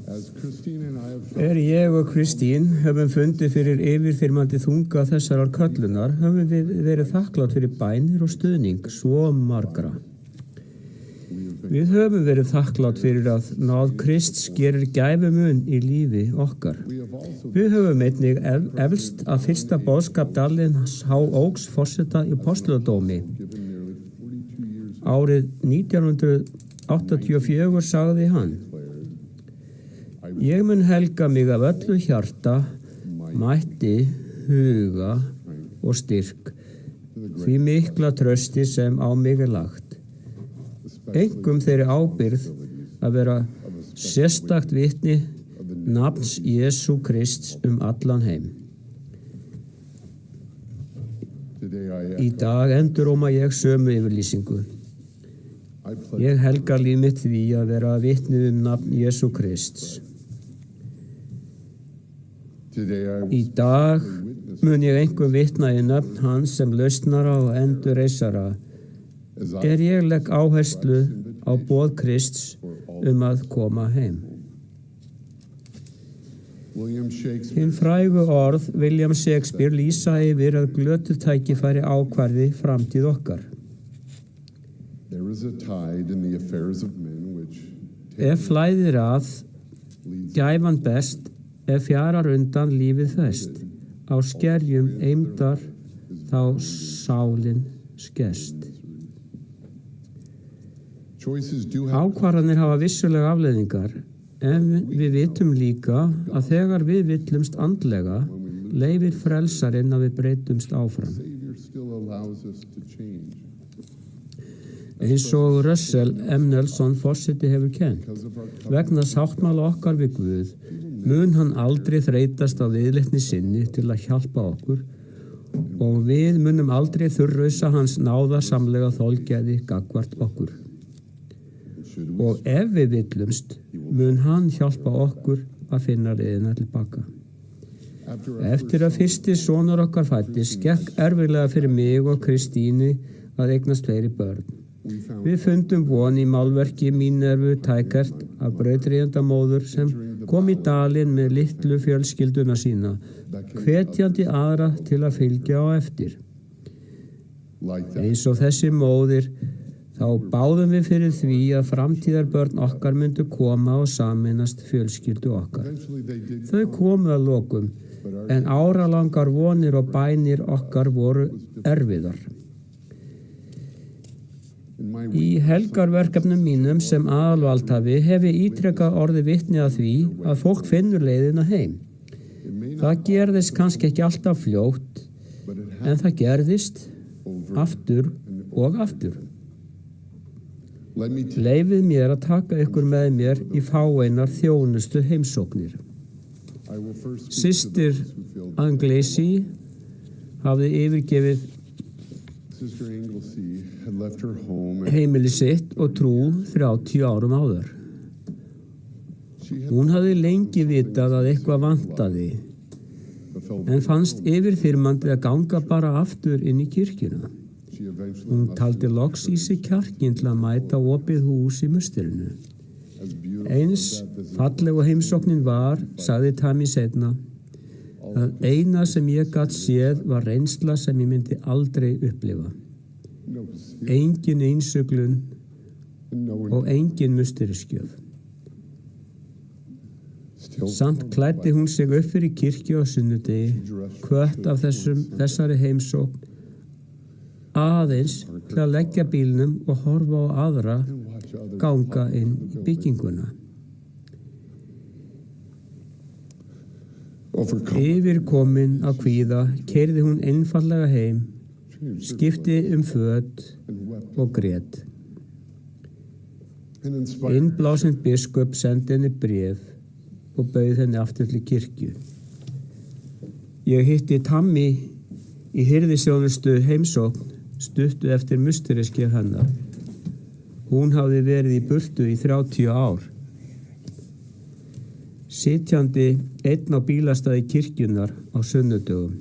As Christine and I have Ég og Kristín höfum fundið fyrir yfirþyrmandi þunga þessarar köllunar, höfum við verið þakklátt fyrir bænir og stuðning svo margra. Við höfum verið þakklátt fyrir að náð Krists gerir gæfumun í lífi okkar. Við höfum einnig eflst að fyrsta boðskap Dallins H. Oaks forseta í Postladómi. Árið 1984 sagði hann: Ég mun helga mig af öllu hjarta, mætti, huga og styrk, því mikla trausti sem á mig lagt. Einkum þeirri ábyrgð að vera sérstakt vitni nafns Jesú Krists allan heim. Í dag enduróma ég sömu yfirlýsingu. Ég helga líf mitt því að vera vitni nafn Jesú Krists. Í dag mun ég einkum vitna í nafn hans sem lausnara og endurreisara. Ég legg áherslu á boð Krists að koma heim. Hinn frægu orð William Shakespeare lýsa yfir að glötu tækifæri ákvarði framtíð okkar. Ef flæðir að, gæfan best, ef fjarar undan lífið fest, á skerjum eymdar þá sálin skerst. Ákvarðanir hafa vissulega afleiðingar, en við vitum líka að þegar við villumst andlega, leyfir frelsarinn að við breytumst áfram. Eins og Russell M. Nelson forseti hefur kennt, vegna sáttmála okkar við Guð, mun hann aldrei þreytast á viðleitni sinni til að hjálpa okkur og við munum aldrei þurrausa hans náðarsamlega þolgæði gagnvart okkur. Og ef við villumst, mun hann hjálpa okkur að finna leiðina tilbaka. Eftir að fyrsti sonur okkar fæddist, gekk erfiðlega fyrir mig og Kristínu að eignast fleiri börn. Við fundum von í málverki Mínervu Tækert af brautryðjandamóður sem kom í dalinn með litlu fjölskylduna sína, hvetjandi aðra til að fylgja á eftir. Eins og þessi móðir, þá báðum við fyrir því að framtíðarbörn okkar myndu koma og sameinast fjölskyldu okkar. Þau komu að lokum, en áralangar vonir og bænir okkar voru erfiðar. Í helgarverkefnum mínum sem aðalvaldhafi hef ég ítrekað orðið vitni að því að fólk finnur leiðina heim. Það gerðist kannski ekki alltaf fljótt, en það gerðist aftur og aftur. Leyfið mér að taka ykkur með mér í fáeinar þjónustu heimsóknir. Systir Anglesi hafði yfirgefið heimili sitt og trú 30 árum áður. Hún hafði lengi vitað að eitthvað vantaði, en fannst yfirþyrmandi að ganga bara aftur inn í kirkjuna. Hún taldi loks í sig kjarkinn til að mæta opið hús í musterinu. Eins falleg og heimsóknin var, sagði Tammy seinna, að eina sem ég gat séð var reynsla sem ég myndi aldrei upplifa. Engin einsöglun og engin musteriskjöf. Samt klæddi hún sig upp fyrir kirkju á sunnudegi, hvött af þessari heimsókn, aðeins til að leggja bílnum og horfa á aðra ganga inn í bygginguna. Yfirkomin á kvíða keyrði hún einfallega heim, skipti föt og grét. Innblásinn biskup sendi henni bréf og bauð henni aftur til kirkju. Ég hitti Tammy í hirðisþjónustu heimsókn stuttu eftir musterisgjöf hennar. Hún hafði verið í burtu í 30 ár. Sitjandi einn á bílastæði kirkjunnar á sunnudögum.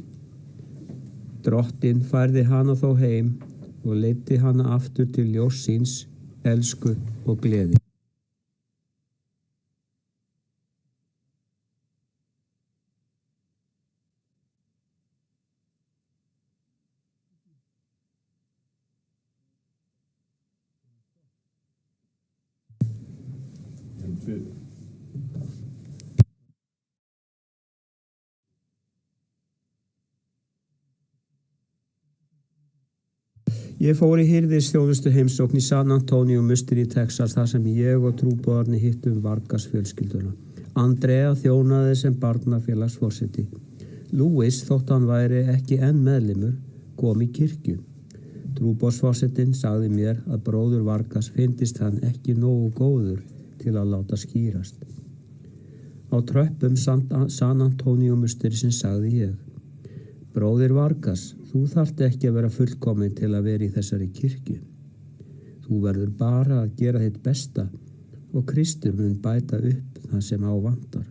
Drottinn færði hana þó heim og leiddi hana aftur til ljós síns, elsku og gleði. Ég fór í hirðisþjónustu heimsókn í San Antonio Musteri í Texas þar sem ég og trúboðarnir hittum Vargas fjölskylduna. Andrea þjónaði sem barnafélagsforseti. Louis, þótt hann væri ekki enn meðlimur, kom í kirkju. Trúboðsforsetinn sagði mér að bróður Vargas fyndist hann ekki nógu góður til að láta skýrast. Á tröppum San Antonio Musterisins sagði ég: Bróðir Vargas, þú þarft ekki að vera fullkominn til að vera í þessari kirkju. Þú verður bara að gera þitt besta og Kristur mun bæta upp það sem á vantar.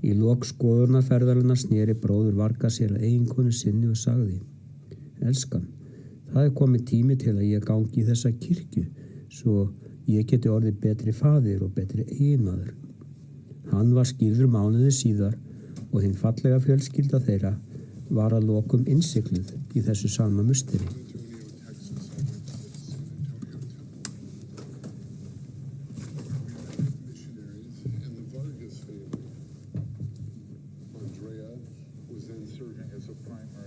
Í lok skoðunarferðarinnar sneri bróður Vargas sér að eiginkonu sinni og sagði: Elskan, það er komið tími til að ég gangi í þessa kirkju svo ég geti orðið betri faðir og betri eiginmaður. Hann var skírður mánuði síðar og hinn fallega fjölskylda þeirra var að lokum innsigluð í þessu sama musteri.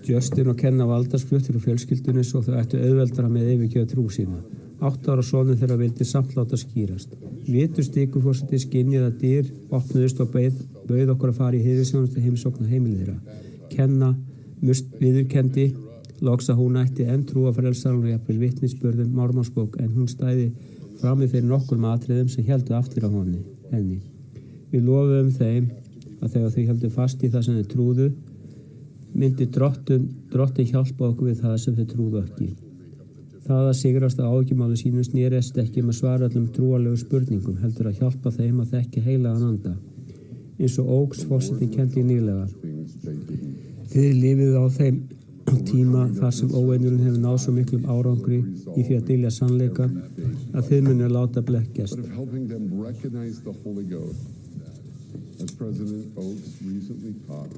Justin og Ken af aldarsfluttir og fjölskyldunni svo þau ættu auðveldara með yfirgjöf trú sína. 8 ára sonur þeirra vildi samt láta skýrast. Vitur stikuforseti skynjað að dyr opnuðust og bauð okkur að fara í hirðisþjónustu heimsókn á heimili þeirra. Kenna viðurkenndi loks að hún ætti enn trúa frelsarann og jafnvel vitnisburðum Mormonsbók en hún stæði frammi fyrir nokkur atriðum sem héldu aftur á henni. Við lofuðum þeim að þegar þau héldu fast í það sem þau trúðu myndi drottin hjálpa okkur við það sem þau trúðu ekki. Það að sigrast á áhyggjumáli sínum snerist ekki að svara öllum trúarlegu spurningum, heldur að hjálpa þeim að þekkja heilagan anda, eins og Oaks forseti kenndi nýlega. Þið lifið á þeim tíma þar sem óeinurinn hefur náð svo miklum árangri í því að dylja sannleika að þið munir láta blekkjast. As President Oaks recently taught,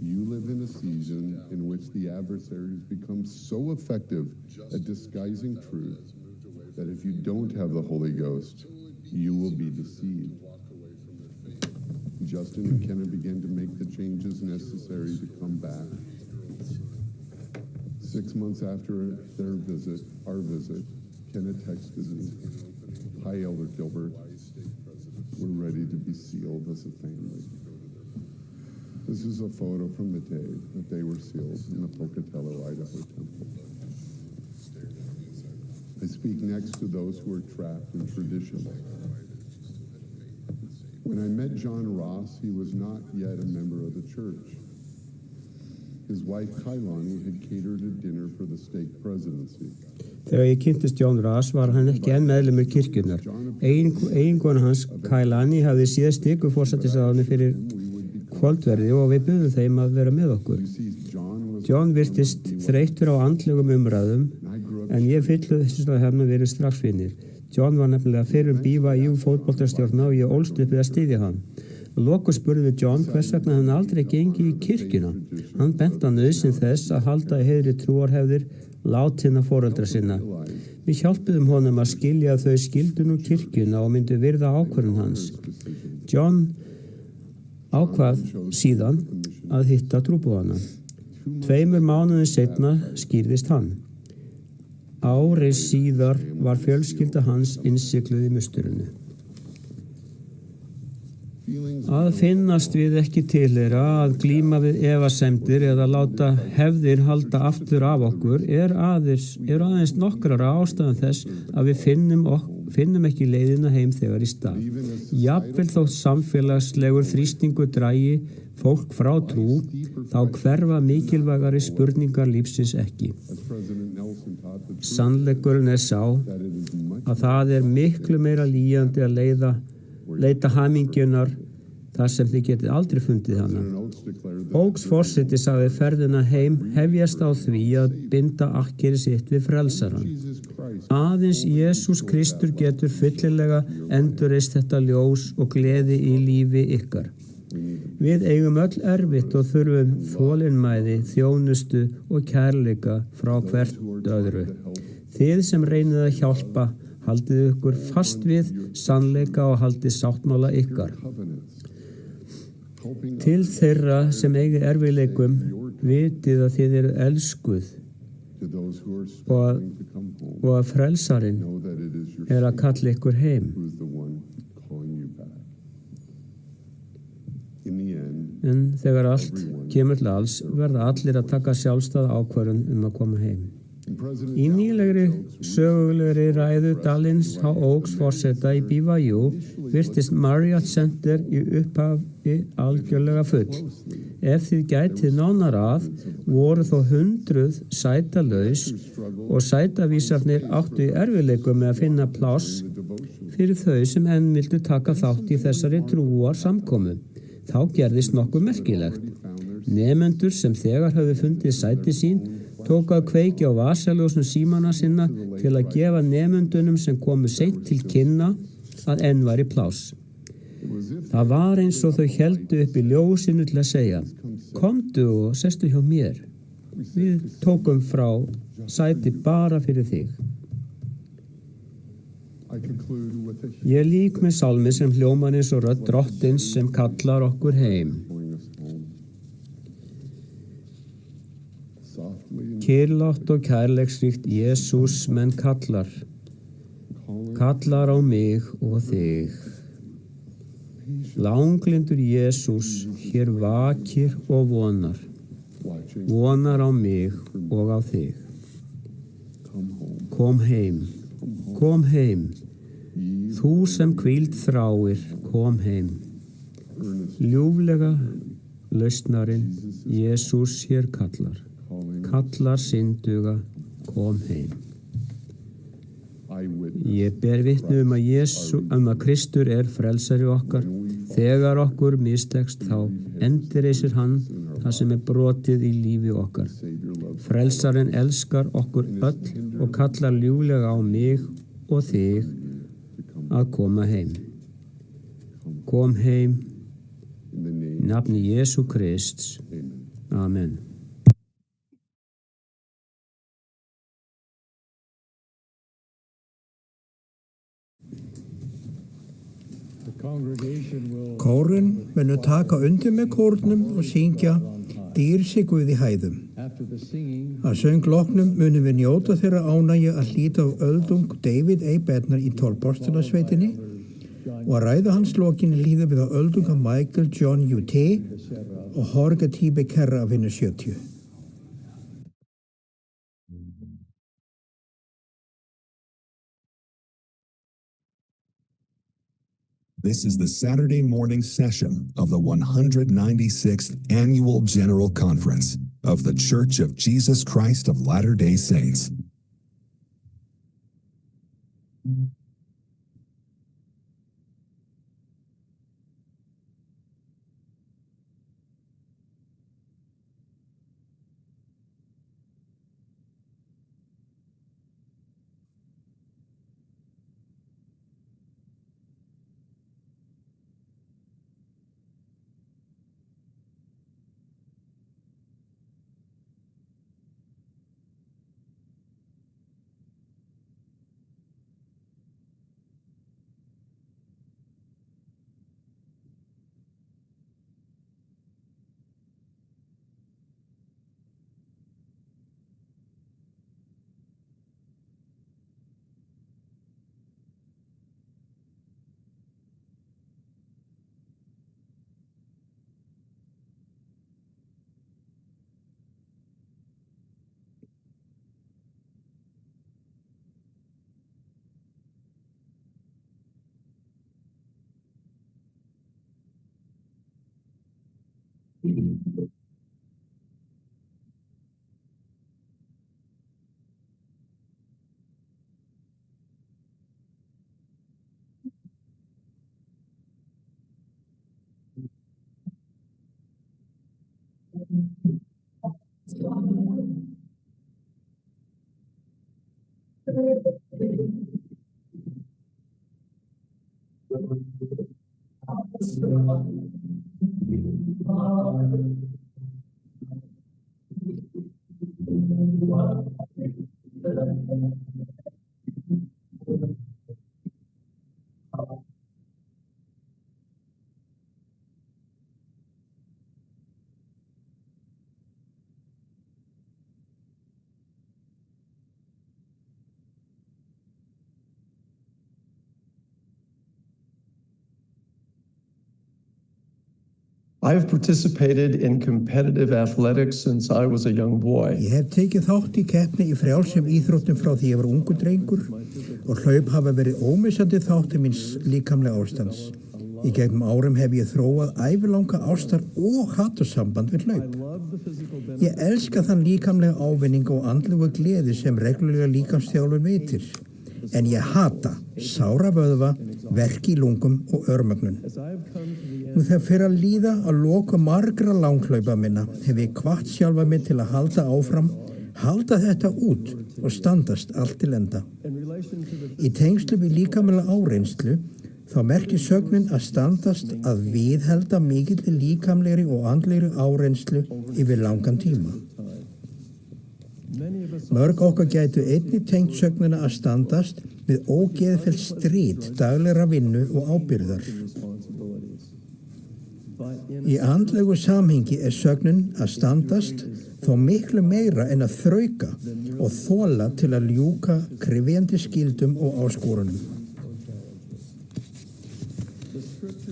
you live in a season in which the adversaries become so effective at disguising truth that if you don't have the Holy Ghost, you will be deceived. Justin and Kenna began to make the changes necessary to come back. 6 months after our visit, Kenna texted me, "Hi, Elder Gilbert. We're ready to be sealed as a family." This is a photo from the day that they were sealed in the Pocatello, Idaho temple. I speak next to those who are trapped in tradition. When I met John Ross, he was not yet a member of the church. His wife, Kailani, had catered a dinner for the stake presidency. Þegar ég kynntist John Ross var hann ekki enn meðlimur kirkjunnar. Eiginkona hans, Kailani, hafði séð stikuforsætisráðinu fyrir kvöldverði og við buðum þeim að vera með okkur. John virtist þreyttur á andlegum umræðum en ég fylgði þess að hefna verið strax vinir. John var nefnilega fyrrum BYU fótboltastjórna og ég ólst upp við að styðja hann. Og lokum spurði við John hvers vegna hann aldrei gengi í kirkjuna. Hann benti á nauðsyn þess að halda í heiðri trúarhefðir látinna foreldra sinna. Við hjálpuðum honum að skilja þau skildun úr kirkjuna og myndu virða ákvörðun hans. John ákvað síðan að hitta trúboðana. 2 mánuðum seinna skýrðist hann. Ári síðar var fjölskylda hans innsigluð í musturinu. Að finnast við ekki tilheyra, að glíma við efasemdir eða láta hefðir halda aftur af okkur er aðeins nokkrara ástæðan þess að við finnum ekki leiðina heim þegar í stað. Jafnvel þótt samfélagslegur þrýstingur dragi fólk frá trú, þá hverfa mikilvægari spurningar lífsins ekki. Sannleikurinn er sá að það er miklu meira lýjandi að leita hamingjunar þar sem þið getið aldrei fundið hana. Oaks forseti sagði ferðina heim hefjast á því að binda akkeri sitt við frelsaran. Aðeins Jesús Kristur getur fyllilega endurreist þetta ljós og gleði í lífi ykkar. Við eigum öll erfitt og þurfum þolinmæði, þjónustu og kærleika frá hvert öðru. Þið sem reynið að hjálpa, haldið ykkur fast við sannleika og haldið sáttmála ykkar. Til þeirra sem eigið erfiðleikum, vitið að þið eru elskuð og að frelsarinn er að kalla ykkur heim. En þegar allt kemur til alls verða allir að taka sjálfstæða ákvörðun að koma heim. Í nýlegri sögulegri ræðu Dallins H. Oaks forseta í BYU virtist Marriott Center í upphafi algjörlega full. Ef þið gætið nánar að, voru þó 100 sætalaus og sætavísarnir áttu í erfiðleikum með að finna pláss fyrir þau sem enn vildu taka þátt í þessari trúar samkomu. Þá gerðist nokkuð merkilegt. Nemendur sem þegar höfðu fundið sæti sín tók að kveikja á vasaljósum símana sinna til að gefa nemendunum sem komu seint til kynna að enn væri pláss. Það var eins og þau héldu upp í ljósinu til að segja: komdu og sestu hjá mér. Við tókum frá sæti bara fyrir þig. Ég lík með sálmi sem hljómar eins og rödd drottins sem kallar okkur heim. Kyrlátt og kærleiksríkt Jesús menn kallar á mig og þig. Langlyndur Jesús hér vakir og vonar á mig og á þig. Kom heim, þú sem hvíld þráir, kom heim. Ljúflega lausnarinn Jesús hér kallar synduga, kom heim. Ég ber vitni að Kristur er frelsari okkar. Þegar okkur mistekst þá endurreisir hann það sem er brotið í lífi okkar. Frelsarinn elskar okkur öll og kallar ljúflega á mig og þig að koma heim. Kom heim í nafni Jesú Krists. Amen. Kórinn munu taka undir með kórnum og syngja Dýr sig Guði hæðum. Að söngloknum munum við njóta þeirra ánægju að hlýta á öldung David A. Bednar í Tólbostalarsveitinni og að ræða hans lokin líða við á öldunga Michael John U.T. og Jorge T. Becerra af hinnu 70. This is the Saturday morning session of the 196th Annual General Conference of the Church of Jesus Christ of Latter-day Saints. I've participated in competitive athletics since I was a young boy. Ég hef tekið þátt í keppni í frjálsum íþróttum frá því ég var ungur drengur og hlaup hafa verið ómissandi þáttur míns líkamlega ástands. Í gegnum árum hef ég þróað ævilanga ástar og hatursamband við hlaup. Ég elska þann líkamlega ávinning og andlegu gleði sem reglulega líkamsþjálfun veitir. En ég hata sára vöðva, verki í lungum og örmögnun. Nú þegar fyrir að líða að loka margra langhlaupa minna hef ég hvatt sjálfa mig til að halda áfram, halda þetta út og standast allt til enda. Í tengslu við líkamlega áreynslu þá merkir sögnin að standast að viðhelda mikilli líkamlegri og andlegri áreynslu yfir langan tíma. Mörg okkar gætu einnig tengt sögnina að standast við ógeðfellt stríð daglegra vinnu og ábyrgðar. Í andlegu samhengi er sögnin að standast þó miklu meira en að þrauka og þola til að ljúka krefjandi skyldum og áskorunum.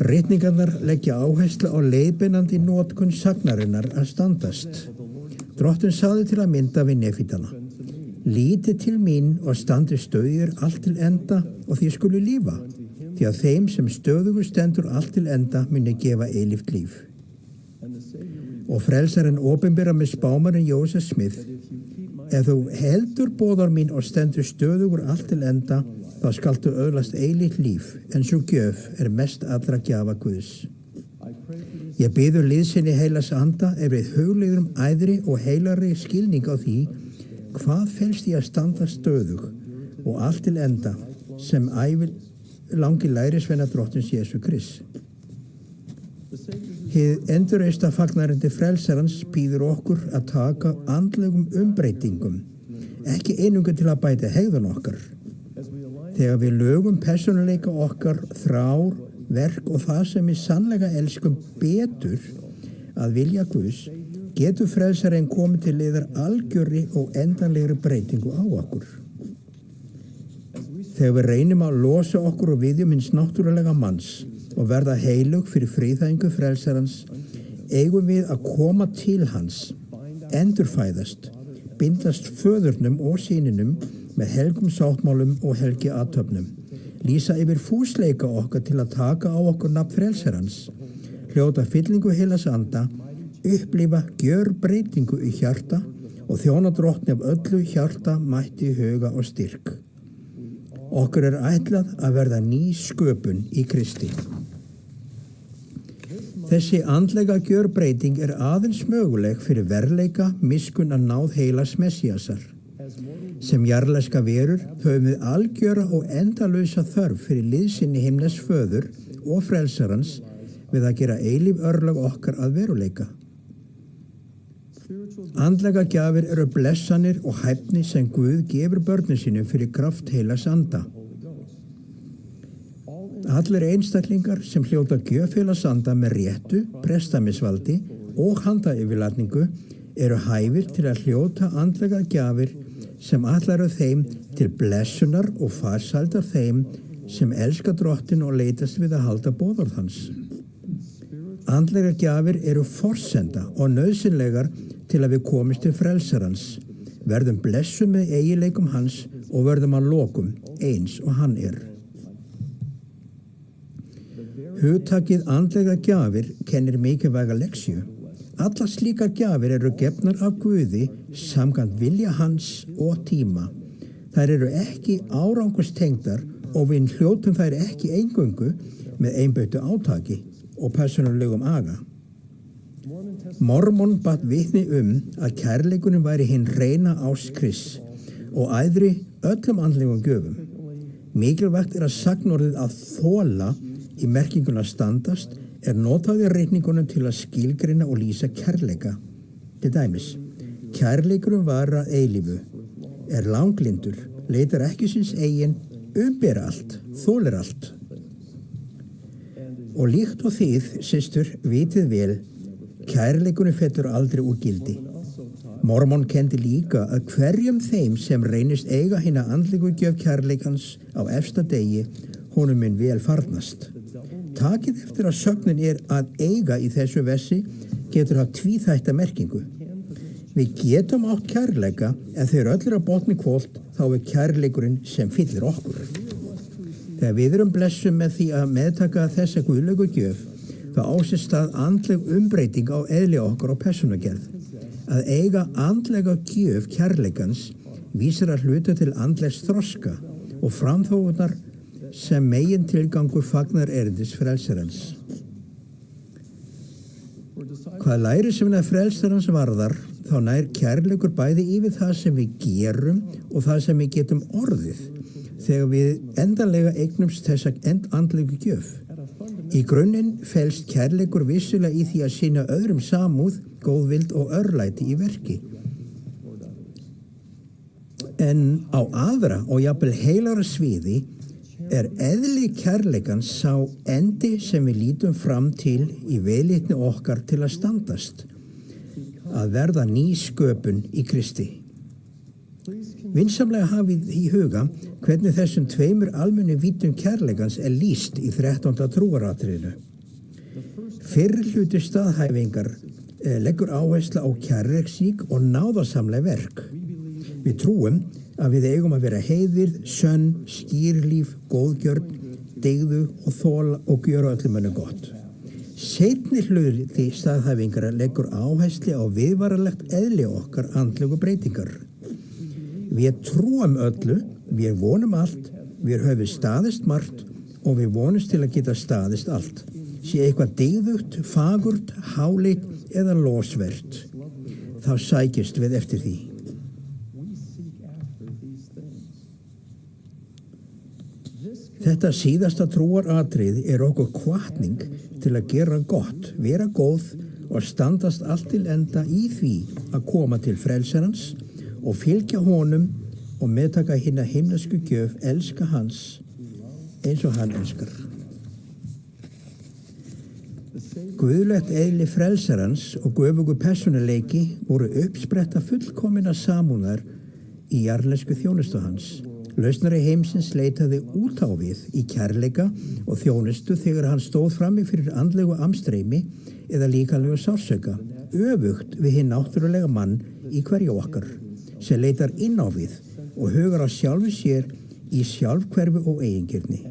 Ritningarnar leggja áherslu á leiðbeinandi notkun sagnarinnar að standast. Drottinn sagði til að mynda við nefítana: Lítið til mín og standi stöðugir allt til enda og þið skulu lífa, því að þeim sem stöðugur stendur allt til enda muni gefa eilíft líf. Og frelsarinn opinbera með spámaninn Joseph Smith: Ef þú heldur boðar mín og stendur stöðugur allt til enda, þá skaltu öðlast eilíft líf, en sú gjöf er mest allra gjafa Guðs. Ég biður liðsinni heilags anda ef við hugleiðum æðri og heilari skilning á því hvað felst í að standa stöðug og allt til enda sem langi lærisveina Drottins Jesú Krists. Hið endurreista fagnarindi frelsarans býður okkur að taka andlegum umbreytingum, ekki einungis til að bæta hegðun okkar. Þegar við lögum persónuleika okkar, þrár, verk og það sem við sannlega elskum betur að vilja Guðs, getur frelsarinn komið til liðar algjörri og endanlegri breytingu á okkur. Þegar við reynum að losa okkur og viðjum hins náttúrulega manns og verða heilug fyrir friðhæfingu frelsarans, eigum við að koma til hans, endurfæðast, bindast föðurnum og syninum með helgum sáttmálum og helgi athöfnum, lýsa yfir fúsleika okkar til að taka á okkur nafn frelsarans, hljóta fyllingu heilags anda, upplifa gjörbreytingu í hjarta og þjóna Drottni af öllu hjarta, mætti, huga og styrk. Okkur er ætlað að verða ný sköpun í Kristi. Þessi andlega gjörbreyting er aðeins möguleg fyrir verleika, miskunn að náð heilags Messíasar. Sem jarðleska verur höfum við algjöra og endalausa þörf fyrir liðsinni himnes föður og frelsarans við að gera eilíf örlög okkar að veruleika. Andlega gjafir eru blessanir og hæfni sem Guð gefur börnum sínum fyrir kraft heilags anda. Allir einstaklingar sem hljóta gjöf heilags anda með réttu, prestamisvaldi og handayfirlatningu eru hæfir til að hljóta andlega gjafir sem allar þeim til blessunar og farsældar þeim sem elska Drottin og leitast við að halda boðorð hans. Andlega gjafir eru forsenda og nauðsynlegar til að við komist til frelsarans, verðum blessum með eiginleikum hans og verðum að lokum eins og hann er. Hugtakið andlega gjafir kennir mikilvæga leksju. Allar slíkar gjafir eru gefnar af Guði samkvæmt vilja hans og tíma. Þær eru ekki árangurstengdar og við hljótum þær ekki eingöngu með einbeittu átaki og persónulegum aga. Mormon bat vitni að kærleikurinn væri hinn hreina ást Krists og æðri öllum andlegum gjöfum. Mikilvægt að sagnorðið að þola í merkinguna standast notað í reikningunum til að skilgreina og lýsa kærleika. Til dæmis, kærleikurinn vara eilífu, langlyndur, leitar ekki síns eigin, ber allt, þolir allt. Og líkt og þið, systur, vitið vel, kærleikunni fellur aldrei úr gildi. Mormon kendi líka að hverjum þeim sem reynist eiga hina andlegu gjöf kærleikans á efsta degi, honum mun vel farnast. Takið eftir að sögnin að eiga í þessu versi getur haft tvíþætta merkingu. Við getum átt kærleika en þegar öll á botni hvolft þá kærleikurinn sem fyllir okkur. Þegar við erum blessuð með því að meðtaka þessa guðlegu gjöf, þá á sér stað andleg umbreyting á eðli okkar og persónugerð. Að eiga andlega gjöf kærleikans vísar að hluta til andlegs þroska og framþóunar sem megin tilgangur fagnar erindis frelsarans. Hvað lærisveinar frelsarans varðar, þá nær kærleikur bæði yfir það sem við gerum og það sem við getum orðið þegar við endanlega eignumst þessa andlegu gjöf. Í grunninn felst kærleikur vissulega í því að sýna öðrum samúð, góðvild og örlæti í verki. En á aðra og jafnvel heilara sviði eðli kærleikans sá endi sem við lítum fram til í velitni okkar til að standast, að verða ný sköpun í Kristi. Vinsamlega hafið í huga hvernig þessum tveimur almennu vítum kærleikans lýst í 13. trúaratriðinu. Fyrri hluti staðhæfingar leggur áherslu á kærleiksrík og náðarsamleg verk. Við trúum að við eigum að vera heiðvirð, sönn, skýrlíf, góðgjörn, deigðu og þola og gjöra öllum mönnum gott. Seinni hluti staðhæfingar leggur áherslu á viðvaralegt eðli okkar andlegu breytingar. Við trúum öllu, við vonum allt, við höfum staðist margt og við vonumst til að geta staðist allt. Sé eitthvað deigðugt, fagurt, háleit eða losvert, þá sækist við eftir því. Þetta síðasta trúaratrið okkur hvatning til að gera gott, vera góð og standast allt til enda í því að koma til frelsarans og fylgja honum og meðtaka hina himnesku gjöf, elska hans eins og hann elskar. Guðlegt eðli frelsarans og göfugu persónuleiki voru uppspretta fullkominna samúðar í jarðnesku þjónustu hans. Lausnari heimsins leitaði út á við í kærleika og þjónustu þegar hann stóð frammi fyrir andlegu amstreymi eða líkamlegu sársauka, öfugt við hinn náttúrulega mann í hverju okkar, sem leitar inn á við og hugar á sjálfu sér í sjálfhverfu og eigingirni.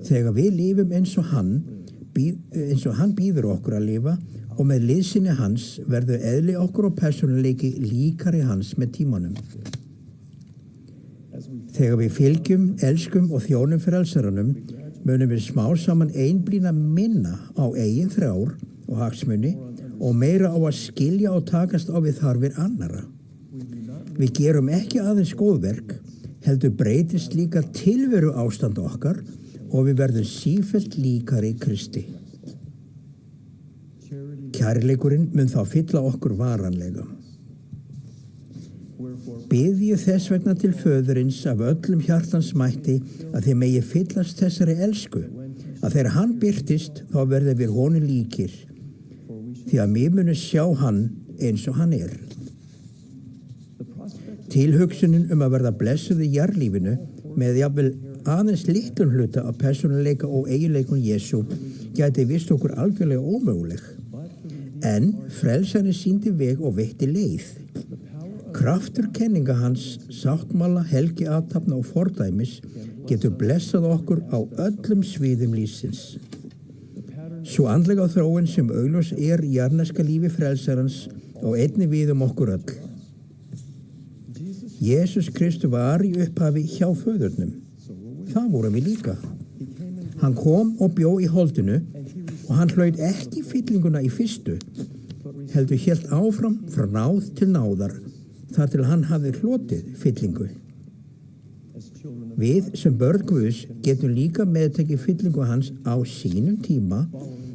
Þegar við lifum eins og hann býður okkur að lifa og með liðsinni hans verður eðli okkur og persónuleiki líkari hans með tímanum. Þegar við fylgjum, elskum og þjónum frelsaranum munum við smá saman einblína minna á eigin þrár og hagsmuni og meira á að skilja og takast á við þarfir annara. Við gerum ekki aðeins góðverk, heldur breytist líka tilveru ástand okkar og við verðum sífellt líkari Kristi. Kærleikurinn mun þá fylla okkur varanlega. Biðjið þess vegna til föðurins af öllum hjartans mætti að þið megi fyllast þessari elsku, að þegar hann birtist þá verðum við honum líkir, því að við munum sjá hann eins og hann er. Tilhugsunin að verða blessuð í jarðlífinu með jafnvel aðeins litlum hluta af persónuleika og eiginleikun Jesú gæti vist okkur algjörlega ómöguleg. En frelsarinn sýndi veg og veitti leið. Kraftur kenninga hans, sáttmála, helgiathafna og fordæmis getur blessað okkur á öllum sviðum lífsins. Svo andlega þróun sem augljós í jarðneska lífi frelsarans og einnig við okkur öll. Jesús Kristur var í upphafi hjá föðurnum. Það vorum við líka. Hann kom og bjó í holdinu og hann hlaut ekki fyllinguna í fyrstu, heldur hélt áfram frá náð til náðar, þar til hann hafði hlotið fyllingu. Við sem börn Guðs getum líka meðtekið fyllingu hans á sínum tíma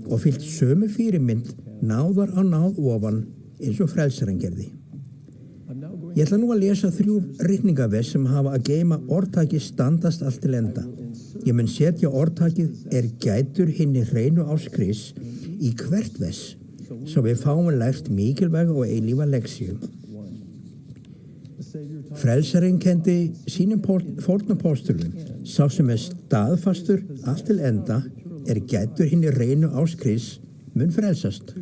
og fyllt sömu fyrirmynd náðar á náð ofan eins og frelsarinn gerði. Ég ætla nú að lesa 3 ritningavers sem hafa að geyma orðtakið standast allt til enda. Ég mun setja orðtakið gætur hinni hreinu áskris í hvert vers, svo við fáum lært mikilvæga og eilífa leksíu. Frelsarinn kendi sínum fórnapostulum, sá sem staðfastur allt til enda gætur hinni hreinu áskris mun frelsast.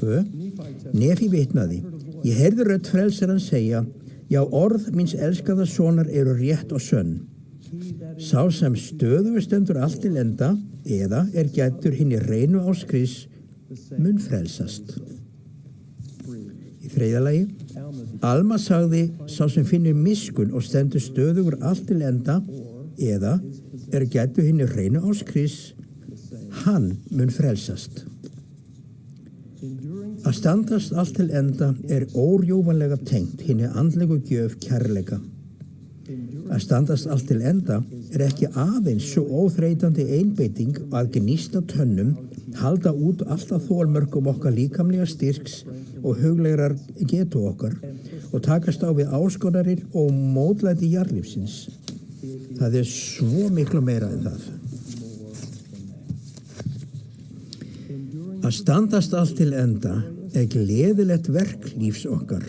2. Nefi vitnaði, ég heyrði rödd frelsarann segja, já orð míns elskaða sonar eru rétt og sönn. Sá sem stöðugur stendur allt til enda eða gætur hinni hreinu áskris mun frelsast. Í 3. lagi, Alma sagði, sá sem finnur miskunn og stendur stöðugur allt til enda eða gætur hinni hreinu áskris, hann mun frelsast. Að standast allt til enda órjúfanlega tengt hinni andlegu gjöf kærleika. Að standast allt til enda ekki aðeins svo óþreytandi einbeiting að gnýsta tönnum, halda út alltaf þolmörkum okkar líkamlega styrks og huglegrar getu okkar og takast á við áskoranir og mótlæti jarðlífsins. Það svo miklu meira en það. Að standast allt til enda gleðilegt verk lífs okkar.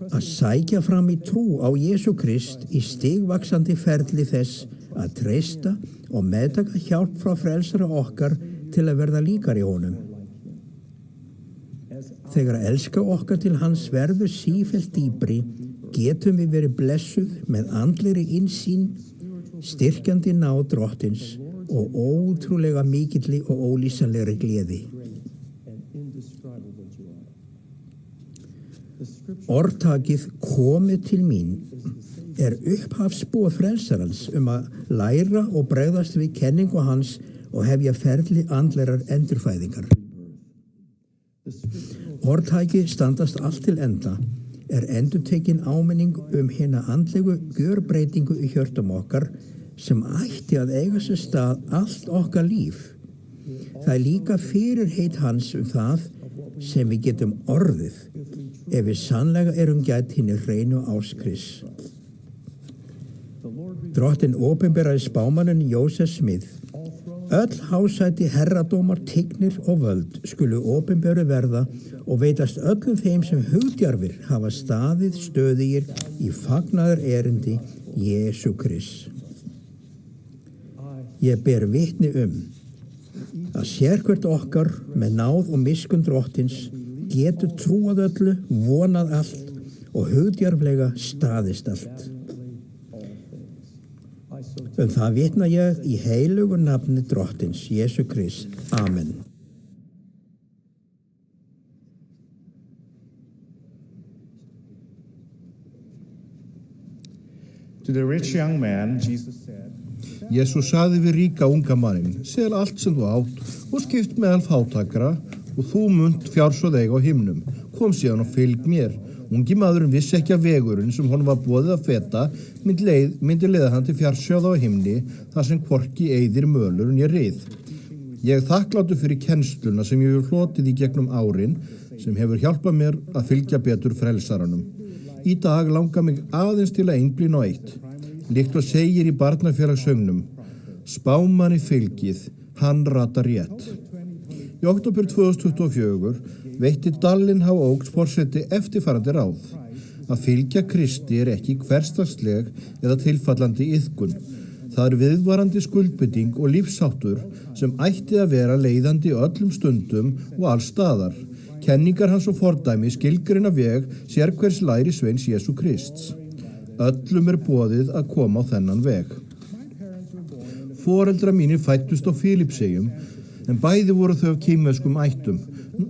Að sækja fram í trú á Jesú Krist í stigvaxandi ferli þess að treysta og meðtaka hjálp frá frelsara okkar til að verða líkari honum. Þegar elska okkar til hans verður sífellt dýpri, getum við verið blessuð með andlegri innsýn, styrkjandi náð drottins og ótrúlega mikilli og ólýsanlegri gleði. Orðtakið komið til mín upphafsboð frelsarans að læra og bregðast við kenningu hans og hefja ferli andlegrar endurfæðingar. Orðtakið standast allt til enda endurtekin áminning hina andlegu gjörbreytingu í hjörtum okkar sem ætti að eiga sér stað allt okkar líf. Það líka fyrirheit hans það sem við getum orðið ef við sannlega gætt hinni hreinu áskris. Drottinn ópenberaði spámaninn Jósef Smith. Öll hásæti herradómar, tignir og völd skulu ópenberu verða og veitast öllum þeim sem hugdjarfir hafa staðið stöðugir í fagnaðar erindi Jesú Krist. Ég ber vitni að sérhvert okkar með náð og miskunn drottins getur trúað öllu, vonað allt og hugdjarflega staðist allt. Það vitna ég í heilugu nafni drottins, Jesú Krist. Amen. To the rich young man, Jesus said, Jesús sagði við ríka unga mannin, sel allt sem þú átt og skipt meðal fátækra og þú munt fjársjóð eiga á himnum. Kom síðan og fylg mér. Ungi maðurinn vissi ekki að vegurinn sem honum var boðið að feta myndi leiða hann til fjársjóða á himni þar sem hvorki eyðir mölur né rið. Ég þakklátur fyrir kennsluna sem ég hefur hlotið í gegnum árin sem hefur hjálpað mér að fylgja betur frelsaranum. Í dag langar mig aðeins til að einblína á eitt. Líkt og segir í barnafélagssöngnum, spámanni fylgið, hann ratar rétt. Í október 2024 veitti Dallin H. Oaks forseti eftirfarandi ráð. Að fylgja Kristi ekki hversdagsleg eða tilfallandi iðkun. Það viðvarandi skuldbinding og lífsháttur sem ætti að vera leiðandi öllum stundum og alls staðar. Kenningar hans og fordæmi skilgreina veg sérhvers læri sveins Jesú Krists. Öllum boðið að koma á þennan veg. Foreldrar mínir fæddust á Filippseyjum en bæði voru þau af kínverskum ættum.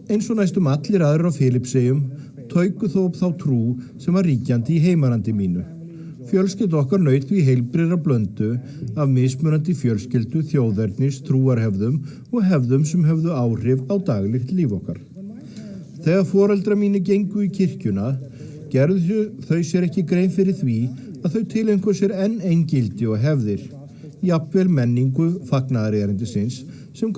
Eins og næstum allir aðrir á Filippseyjum tóku þó upp þá trú sem var ríkjandi í heimalandi mínu. Fjölskyldu okkar naut því heilbrigðra blöndu af mismunandi fjölskyldu, þjóðernis, trúarhefðum og hefðum sem höfðu áhrif á daglegt líf okkar. Þegar foreldrar mínu gengu í kirkjuna, gerðu þau sér ekki grein fyrir því að þau tileinkuðu sér enn gildi og hefðir, jafnvel menningu fagnaðarerindisins sem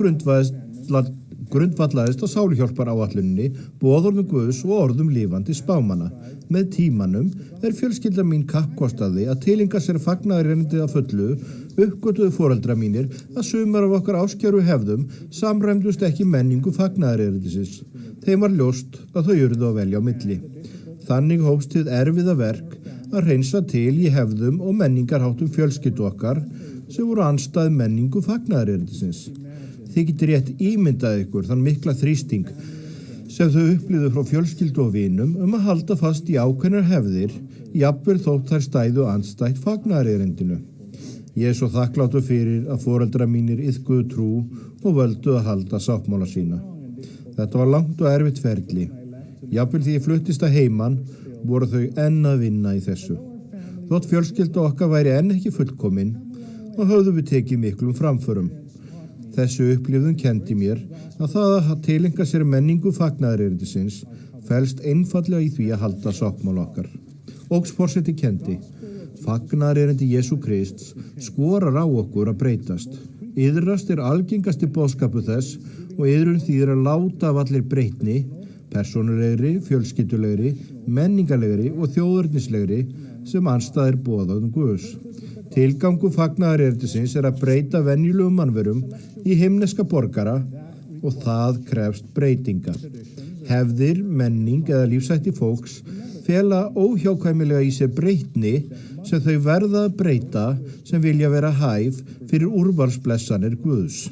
grundvallaðist á sáluhjálpar áætluninni, boðorðum Guðs og orðum lifandi spámanna. Með tímanum fjölskylda mín kappkostaði að tileinka sér fagnaðarerindið að fullu, uppgötuðu foreldrar mínir að sumar af okkar áskjöru hefðum samræmdust ekki menningu fagnaðarerindisins. Þeim var ljóst að þau urðu að velja á milli. Þannig hófst hið erfiða verk að hreinsa til í hefðum og menningarháttum fjölskyldu okkar sem voru andstæð menningu fagnaðarerindisins. Þið getur rétt ímyndað ykkur þann mikla þrýsting sem þau upplýðu frá fjölskyldu og vinum að halda fast í ákveðnar hefðir, jafnvel þótt þær stæðu andstætt fagnaðarerindinu. Ég svo þakklátur fyrir að foreldrar mínir iðkuðu trú og völdu að halda sáttmála sína. Þetta var langt og erfitt ferli. Jafnvel því ég fluttist að heiman voru þau enn að vinna í þessu. Þótt fjölskylda okkar væri enn ekki fullkomin og höfðu við tekið miklum framförum. Þessu upplifun kendi mér að það að tileinka sér menningu fagnaðarerindisins felst einfallega í því að halda sáttmála okkar. Óksforseti kendi: fagnaðarerindi Jesú Krists skorar á okkur að breytast. Iðrast algengasti boðskapu þess og iðrun þýðir að láta af allir breytni, persónulegri, fjölskyldulegri, menningarlegri og þjóðernislegri sem andstæðir boðorðum Guðs. Tilgangur fagnaðarerindisins að breyta venjulegum mannverum í himneska borgara og það krefst breytinga. Hefðir, menning eða lífshætti fólks fela óhjákvæmilega í sér breytni sem þau verða að breyta sem vilja vera hæf fyrir úrvalsblessanir Guðs.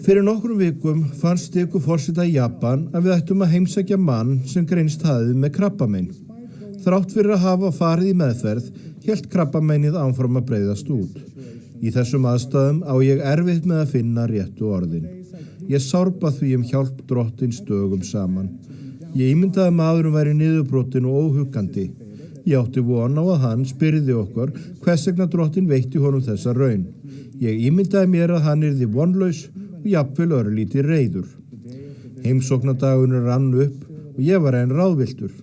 Fyrir nokkrum vikum fannst ykkur forseta í Japan að við ættum að heimsækja mann sem greinst hafði með krabbamein. Þrátt fyrir að hafa farið í meðferð hélt krabbameinið áfram að breiðast út. Í þessum aðstæðum á ég erfitt með að finna réttu orðin. Ég sárba því hjálp Drottins dögum saman. Ég ímyndaði að maðurinn væri niðurbrotin og óhuggandi. Ég átti von á að hann spyrði okkur hvers vegna Drottinn veitti honum þessa raun. Ég ímyndaði mér að hann yrði vonlaus og jafnvel örlítið reiður. Heimsóknardagurinn rann upp og ég var enn ráðvilltur.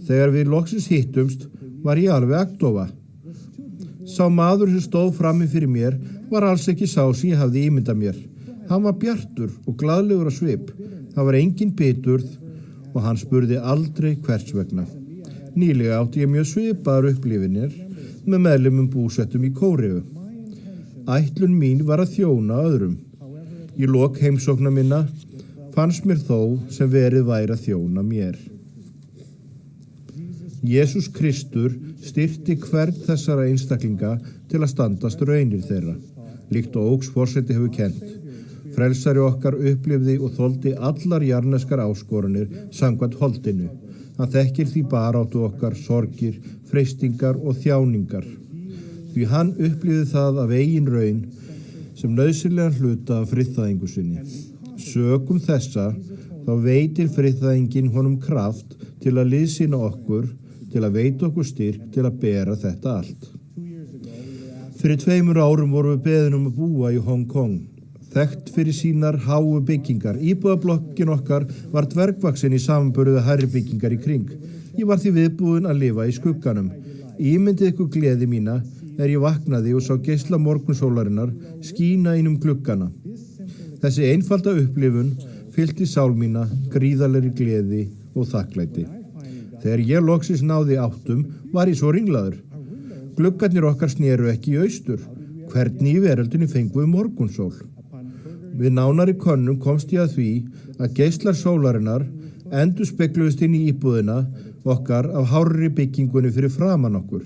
Þegar við loksins hittumst var ég alveg agndofa. Sá maður sem stóð frammi fyrir mér var alls ekki sá sem ég hafði ímyndað mér. Hann var bjartur og glaðlegur á svip. Það var engin biturð og hann spurði aldrei hvers vegna. Nýlega átti ég mjög svipaðar upplifinir með meðlimum búsettum í Kóreu. Ætlun mín var að þjóna öðrum. Í lok heimsókna minna fannst mér þó sem verið væri að þjóna mér. Jesús Kristur styrkti hvern þessara einstaklinga til að standast raunir þeirra, líkt og Óksforseti hefur kennt. Frelsari okkar upplifði og þoldi allar jarðneskar áskoranir samkvæmt holdinu. Hann þekkir því baráttu okkar, sorgir, freistingar og þjáningar. Því hann upplifði það af eigin raun sem nauðsynlegan hluta af friðþægingu sinni. Sökum þessa þá veitir friðþægingin honum kraft til að liðsýna okkur, til að veita okkur styrk til að bera þetta allt. Fyrir 2 árum vorum við beðin að búa í Hong Kong. Þekkt fyrir sínar háu byggingar. Íbúðablokkin okkar var dvergvaxin í samanburði við hærri byggingar í kring. Ég var því viðbúin að lifa í skugganum. Ímyndið ykkur gleði mína ég vaknaði og sá geisla morgunsólarinnar skína inn gluggana. Þessi einfalda upplifun fyllti sál mína gríðarlegri gleði og þakklæti. Þegar ég loksins náði áttum var ég svo ringlaður. Gluggarnir okkar sneru ekki í austur. Hvernig í veröldinni fengum við morgunsól? Við nánari könnun komst ég að því að geislar sólarinnar endurspegluðust inn í íbúðina okkar af hárri byggingunni fyrir framan okkur.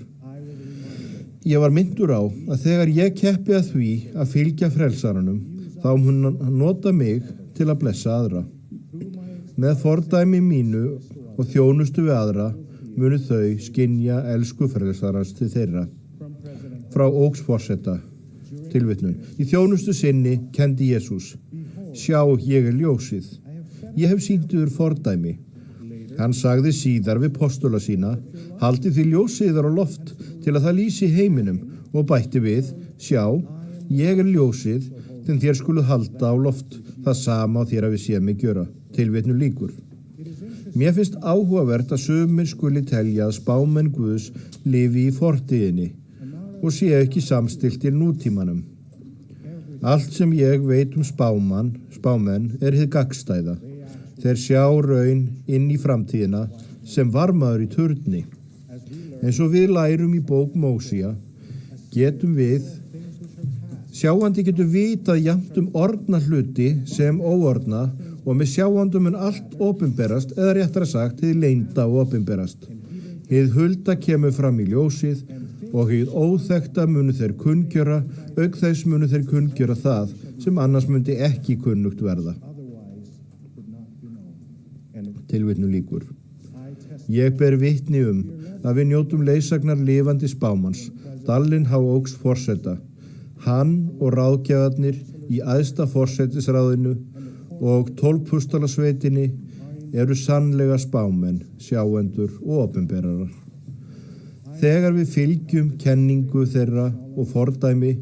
Ég var myndur á að þegar ég keppi að því að fylgja frelsaranum, þá mun hann nota mig til að blessa aðra. Með fordæmi mínu og þjónustu við aðra munu þau skynja elsku frelsarans til þeirra. Frá Óksforseta. Tilvitnun. Í þjónustu sinni kenndi Jesús: Sjá, ég er ljósið. Ég hef sýnt yður fordæmi. Hann sagði síðar við postula sína: Haldið því ljósið yðar á loft til að það lýsi heiminum, og bætti við: Sjá, ég er ljósið, þinn þér skuluð halda á loft það sama og þér hafið séð mig gjöra. Tilvitnun lýkur. Mér finnst áhugavert að sumir skuli telja að spámenn Guðs lifi í fortíðinni og séu ekki samstiltir nútímanum. Allt sem ég veit spámenn hið gagnstæða. Þeir sjá raun inn í framtíðina sem varmaður í turni. Eins og við lærum í bók Mósía, sjáandi getum vitað jafnt orðna hluti sem óorðna, og með sjáandum mun allt opinberast, eða réttara sagt, hið leynda opinberast. Hið hulda kemur fram í ljósið, og hið óþekkta munu þeir kunngjöra, auk þess munu þeir kunngjöra það sem annars mundi ekki kunnugt verða. Tilvitnun lýkur. Ég ber vitni að við njótum leiðsagnar lifandi spámanns, Dallin H. Oaks forseta. Hann og ráðgjafarnir í æðsta forsetisráðinu og 12 pustalasveitinni eru sannlega spámenn, sjáendur og opinberarar. Þegar við fylgjum kenningu þeirra og fordæmi,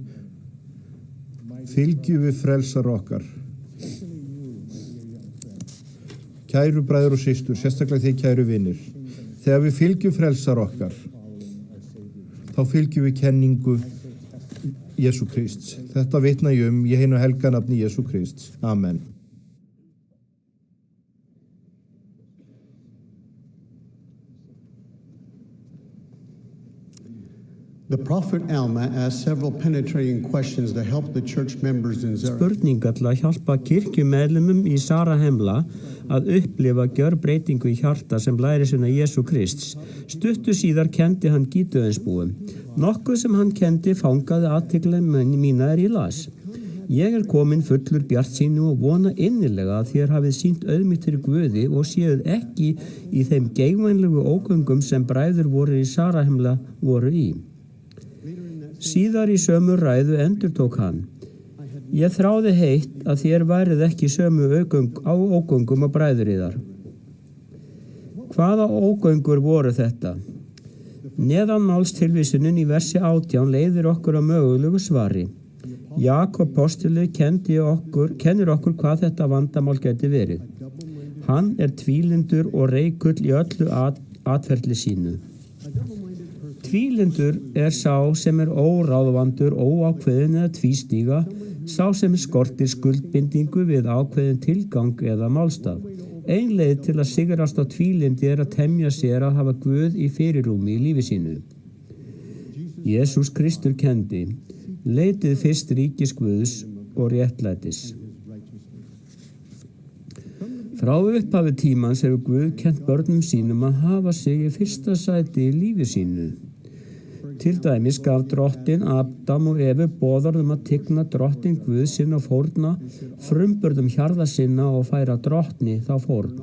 fylgjum við frelsar okkar. Kæru bræður og systur, sérstaklega þið kæru vinir, þegar við fylgjum frelsar okkar, þá fylgjum við kenningu Jesú Krists. Þetta vitna ég í hinu helga nafni Jesú Krists. Amen. The prophet Alma asked several penetrating questions to help the church members in Zarahemla. Spurningar til að hjálpa kirkjumeðlumum í Zarahemla að upplifa gjörbreytingu í hjarta sem lærisveina Jesú Krists. Stuttu síðar kendi hann Gídeonsbúum. Nokkuð sem hann kendi fangaði athygli mína í las. Ég komin fullur bjartsýni og vona innilega að þér hafið sýnt auðmýkt fyrir Guði og séuð ekki í þeim geigvænlegu ógöngum sem bræður voru í Zarahemla voru í. Síðar í sömu ræðu endurtók hann: Ég þráði heitt að þér værið ekki sömu ógöngum og bræður yðar. Hvaða ógöngur voru þetta? Neðanmálstilvísunin í versi 18 leiðir okkur að mögulegu svari. Jakob postuli kennir okkur hvað þetta vandamál geti verið. Hann tvílyndur og reikull í öllu atferli sínu. Tvílyndur sá sem óráðvandur, óákveðin eða tvístíga, sá sem skortir skuldbindingu við ákveðin tilgang eða málstaf. Ein leið til að sigrast á tvílyndi að temja sér að hafa Guð í fyrirrúmi í lífi sínu. Jesús Kristur kendi: Leitið fyrst ríkis Guðs og réttlætis. Frá upphafi tímans hefur Guð kennt börnum sínum að hafa sig í fyrsta sæti í lífi sínu. Til dæmis gaf drottinn Adam og Evu boðorð að tigna drottinn Guð sinn og fórna frumburðum hjarða sinna og færa drottni þá fórn.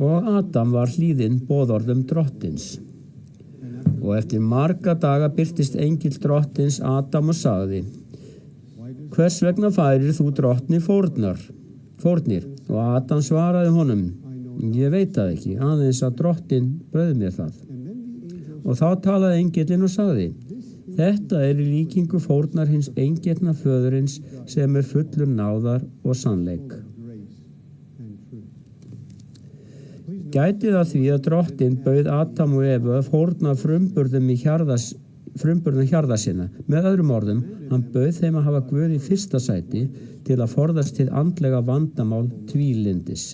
Og Adam var hlýðinn boðorðum drottins. Og eftir marga daga birtist engill drottins Adam og sagði: Hvers vegna færir þú drottni fórnir? Og Adam svaraði honum: Ég veit það ekki, aðeins að drottinn bauð mér það. Og þá talaði engillinn og sagði: Þetta í líkingu fórnar hins eingetna föðurins sem fullur náðar og sannleik. Gæti það því að drottinn bauð Adam og Evu að fórna frumburðum hjarða sinna. Með öðrum orðum, hann bauð þeim að hafa Guð í fyrsta sæti til að forðast hið andlega vandamál tvílyndis.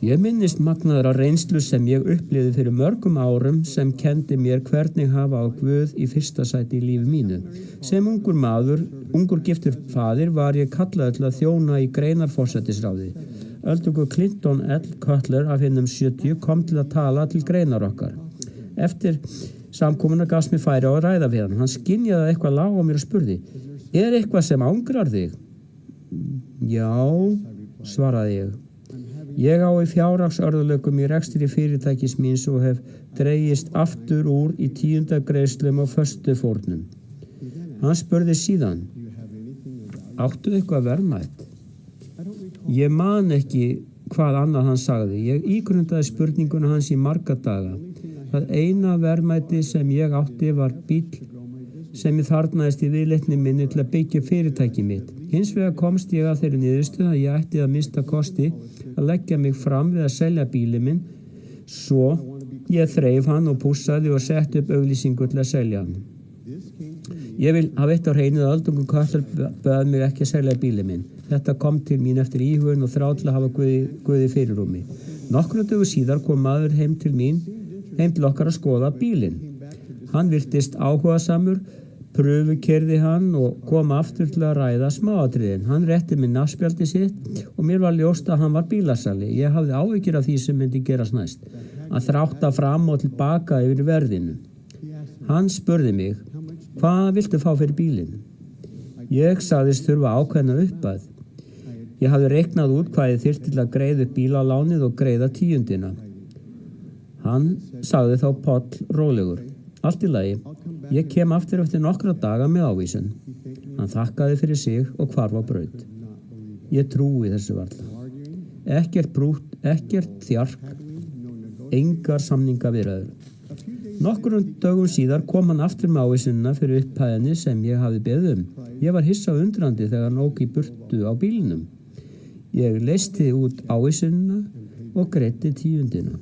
Ég minnist magnaðra reynslu sem ég upplifði fyrir mörgum árum sem kendi mér hvernig hafa á Guð í fyrsta sæti í lífi mínu. Sem ungur giftur faðir var ég kallaður til að þjóna í greinarforsetisráði. Öldungur Clinton L. Cutler af hinnum 70 kom til að tala til greinar okkar. Eftir samkomuna gafst mér færi á að ræða við hann. Hann skynjaði að eitthvað lá á mér og spurði: Eitthvað sem angrar þig? Já, svaraði ég. Ég á í fjárhagsörðuleikum í rekstri fyrirtækis míns og hef dregist aftur úr í 10. greiðslum og föstu fórnum. Hann spurði síðan, áttu eitthvað verðmætt? Ég man ekki hvað annað hann sagði. Ég ígrundaði spurninguna hans í marga daga. Það eina verðmæti sem ég átti var bíll sem ég þarfnaðist í viðleitni minni til að byggja fyrirtæki mitt. Hins vegar komst ég að þeirri niðurstöðu að ég ætti að mista kosti að leggja mig fram við að selja bílinn minn, svo ég þreif hann og pússaði og setti upp auglýsingu til að selja hann. Ég vil hafa eitt á hreinu að öldungum Köttur bað mig ekki að selja bílinn minn. Þetta kom til mín eftir íhugun og þrá til að hafa Guði fyrirrúmi. Nokkrum dögum síðar kom maður heim til okkar að skoða bílinn. Hann virtist áhugasamur, pröfukeyrði hann og kom aftur til að ræða smáatriðin. Hann rétti mér nafnspjaldi sitt og mér var ljóst að hann var bílasali. Ég hafði áhyggjur af því sem myndi gerast næst, að þrátta fram og tilbaka yfir verðinu. Hann spurði mig, hvað viltu fá fyrir bílinn? Ég sagðist þurfa ákveðna uppað. Ég hafði reiknað út hvað ég þyrfti til að greiða upp bílalánið og greiða 10. Hann sagði þá Páll rólegur, allt í lagi, ég kem aftur eftir nokkra daga með ávísun. Hann þakkaði fyrir sig og hvarf á braut. Ég trúi þessu varla. Ekkert brútt, ekkert þjark, engar samningaviðræður. Nokkrum dögum síðar kom hann aftur með ávísunina fyrir upphæðinni sem ég hafði beðið um. Ég var hissa og undrandi þegar hann ók í burtu á bílnum. Ég leysti út ávísunina og greiddi 10.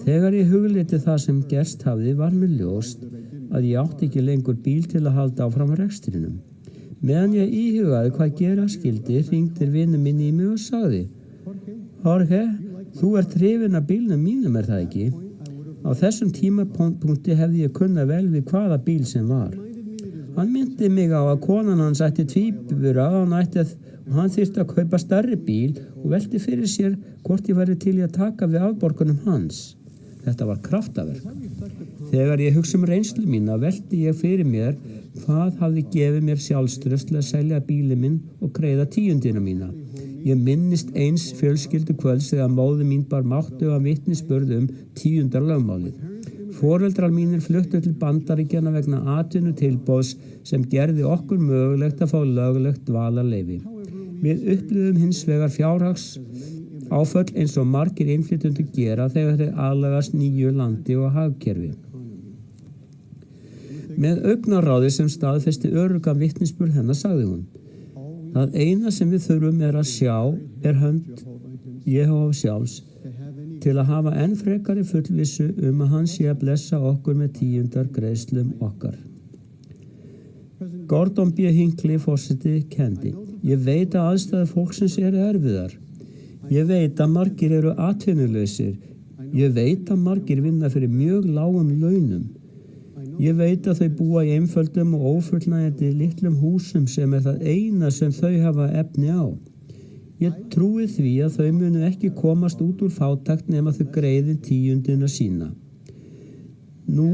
Þegar ég hugleiddi það sem gerst hafði var mér ljóst að ég átti ekki lengur bíl til að halda áfram rekstrinum. Meðan ég íhugaði hvað gera skildi, hringdi vinur minn í mig og sagði, Jorge, þú ert hrifinn af bílnum mínum, er það ekki? Á þessum tímapunkti hefði ég kunnað vel við hvaða bíl sem var. Hann myndi mig á að konan hans ætti tvíbura og hann þyrfti að kaupa stærri bíl og velti fyrir sér hvort ég væri til í að taka við afborgunum hans. Þetta var kraftaverk. Þegar ég hugsa reynslu mína velti ég fyrir mér hvað hafði gefið mér sjálfstraust til að selja bílinn minn og greiða 10. mína. Ég minnist eins fjölskyldu kvölds þegar móðir mín bar máttu að vitnisburð 10. lögmálið. Foreldrar mínir fluttu til Bandaríkjanna vegna atvinnutilboðs sem gerði okkur mögulegt að fá löglegt dvalarleyfi. Við upplifðum hins vegar fjárhags áföll eins og margir innflytjendur gera þegar þeir aðlagast nýju landi og hagkerfi. Með augnaráði sem staðfesti öruggan vitnisburð hennar sagði hún, það eina sem við þurfum að sjá hönd Jehóva sjálfs til að hafa enn frekari fullvissu að hann sé að blessa okkur með 10. greiðslum okkar. Gordon B. Hinckley forseti kendi, ég veit að aðstæður fólksins eru erfiðar. Ég veit að margir eru atvinnulausir. Ég veit að margir vinna fyrir mjög lágum launum. Ég veit að þau búa í einföldum og ófullnægjandi litlum húsum sem það eina sem þau hafa efni á. Ég trúi því að þau munu ekki komast út úr fátækt nema þau greiði 10. sína. Nú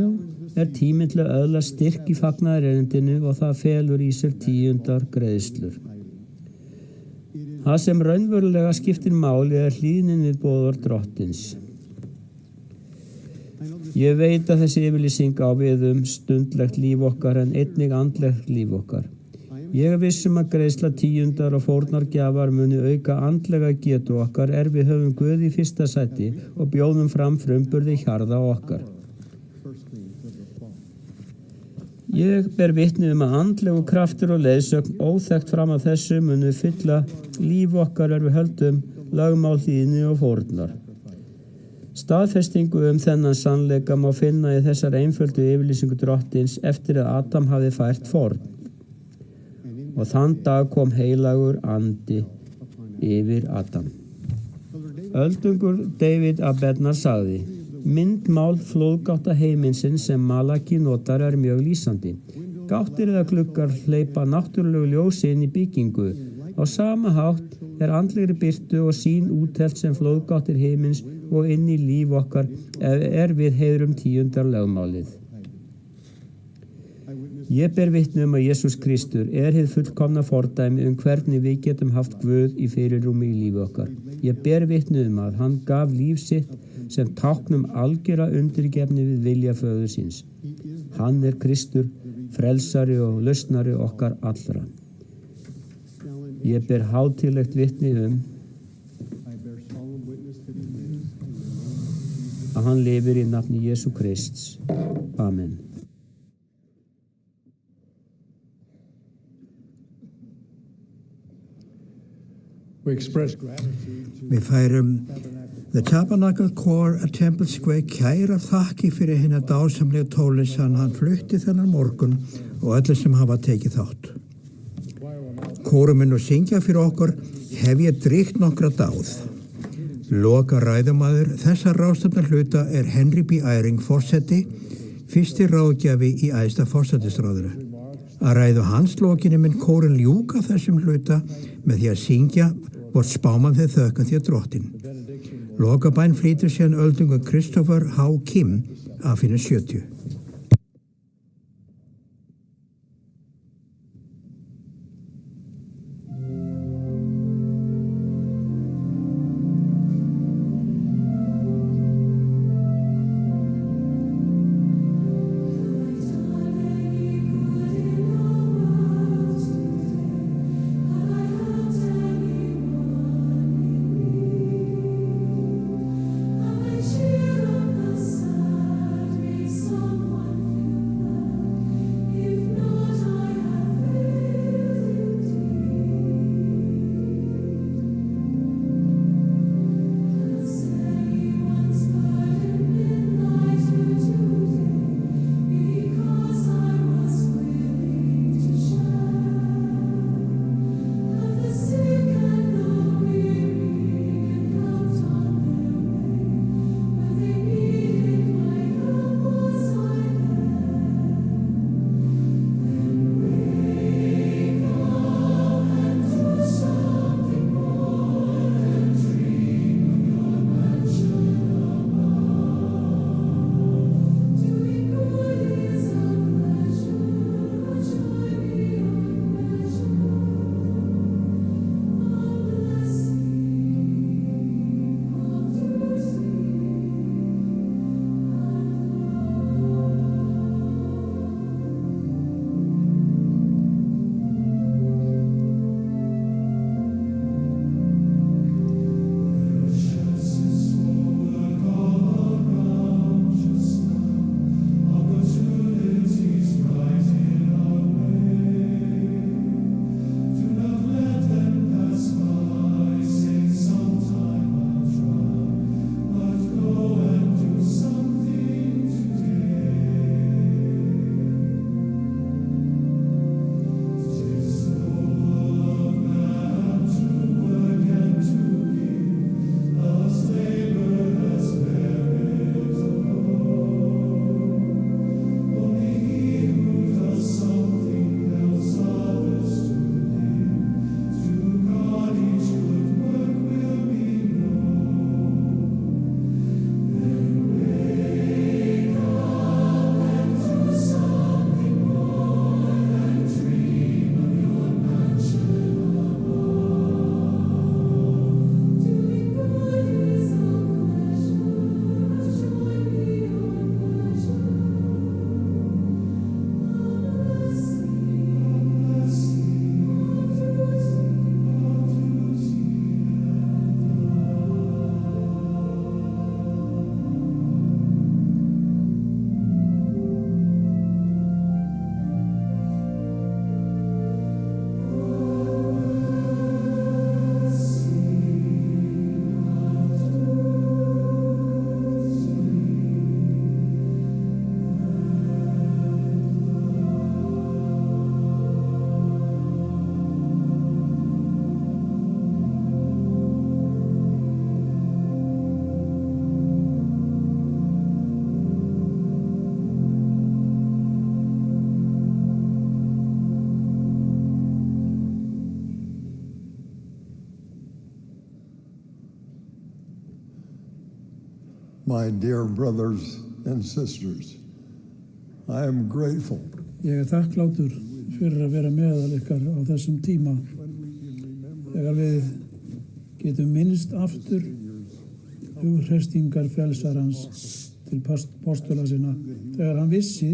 tíminn til að öðlast styrk í fagnaðarerindinu og það felur í sér 10. greiðslur. Það sem raunverulega skiptir máli hlýðnin við boðorð Drottins. Ég veit að þessi yfirlýsing á við stundlegt líf okkar en einnig andlegt líf okkar. Ég viss að greiðsla 10. og fórnargjafar muni auka andlega getu okkar við höfum Guð í fyrsta sæti og bjóðum fram frumburði hjarða okkar. Ég ber vitni að andlegu kraftur og leiðsögn óþekkt fram að þessu munu fylla líf okkar við höldum lögmál hlýðni og fórnar. Staðfestingu þennan sannleika má finna í þessar einföldu yfirlýsingu Drottins eftir að Adam hafði fært fórn. Og þann dag kom heilagur andi yfir Adam. Öldungur David Abednar sagði, myndmál flóðgátta heiminsins sem Malaki notar mjög lýsandi. Gáttir eða gluggar hleypa náttúrulegu ljósi inn í byggingu. Á sama hátt andlegri birtu og sýn útelt sem flóðgáttir heimins og inn í líf okkar við heiðrum 10. lögmálið. Ég ber vitni að Jesús Kristur hið fullkomna fordæmi hvernig við getum haft Guð í fyrirrúmi í lífi okkar. Ég ber vitni að hann gaf líf sitt sem táknum algjöra undirgefni við vilja föður síns. Hann Kristur, frelsari og lausnari okkar allra. Ég ber hátíðlegt vitni að hann lifir í nafni Jesú Krists. Amen. Við færum The Tabernacle Choir at Temple Square kærar þakki fyrir hinna dásamlega tónlist sem hann flutti þennan morgun og öllu sem hafa tekið þátt. Kórum mun og syngja fyrir okkur Hef ég drygt nokkra dáð. Loka ræðumaður þessar ráðstefnar hluta Henry B. Eyring forseti, fyrsti ráðgjafi í æðsta forsætisráðinu. Að ræðu hans lokinni mun kórinn ljúka þessum hluta með því að syngja vort spáman þeir þökkum þér drottin. Lokabæn flýtur síðan öldungur Christopher H. Kim af hinu 70. My dear brothers and sisters, I am grateful. Ég þakklátur fyrir að vera meðal ykkar á þessum tíma þegar við getum minnst aftur hughreyrstingar frelsarans til postula sinna þegar hann vissi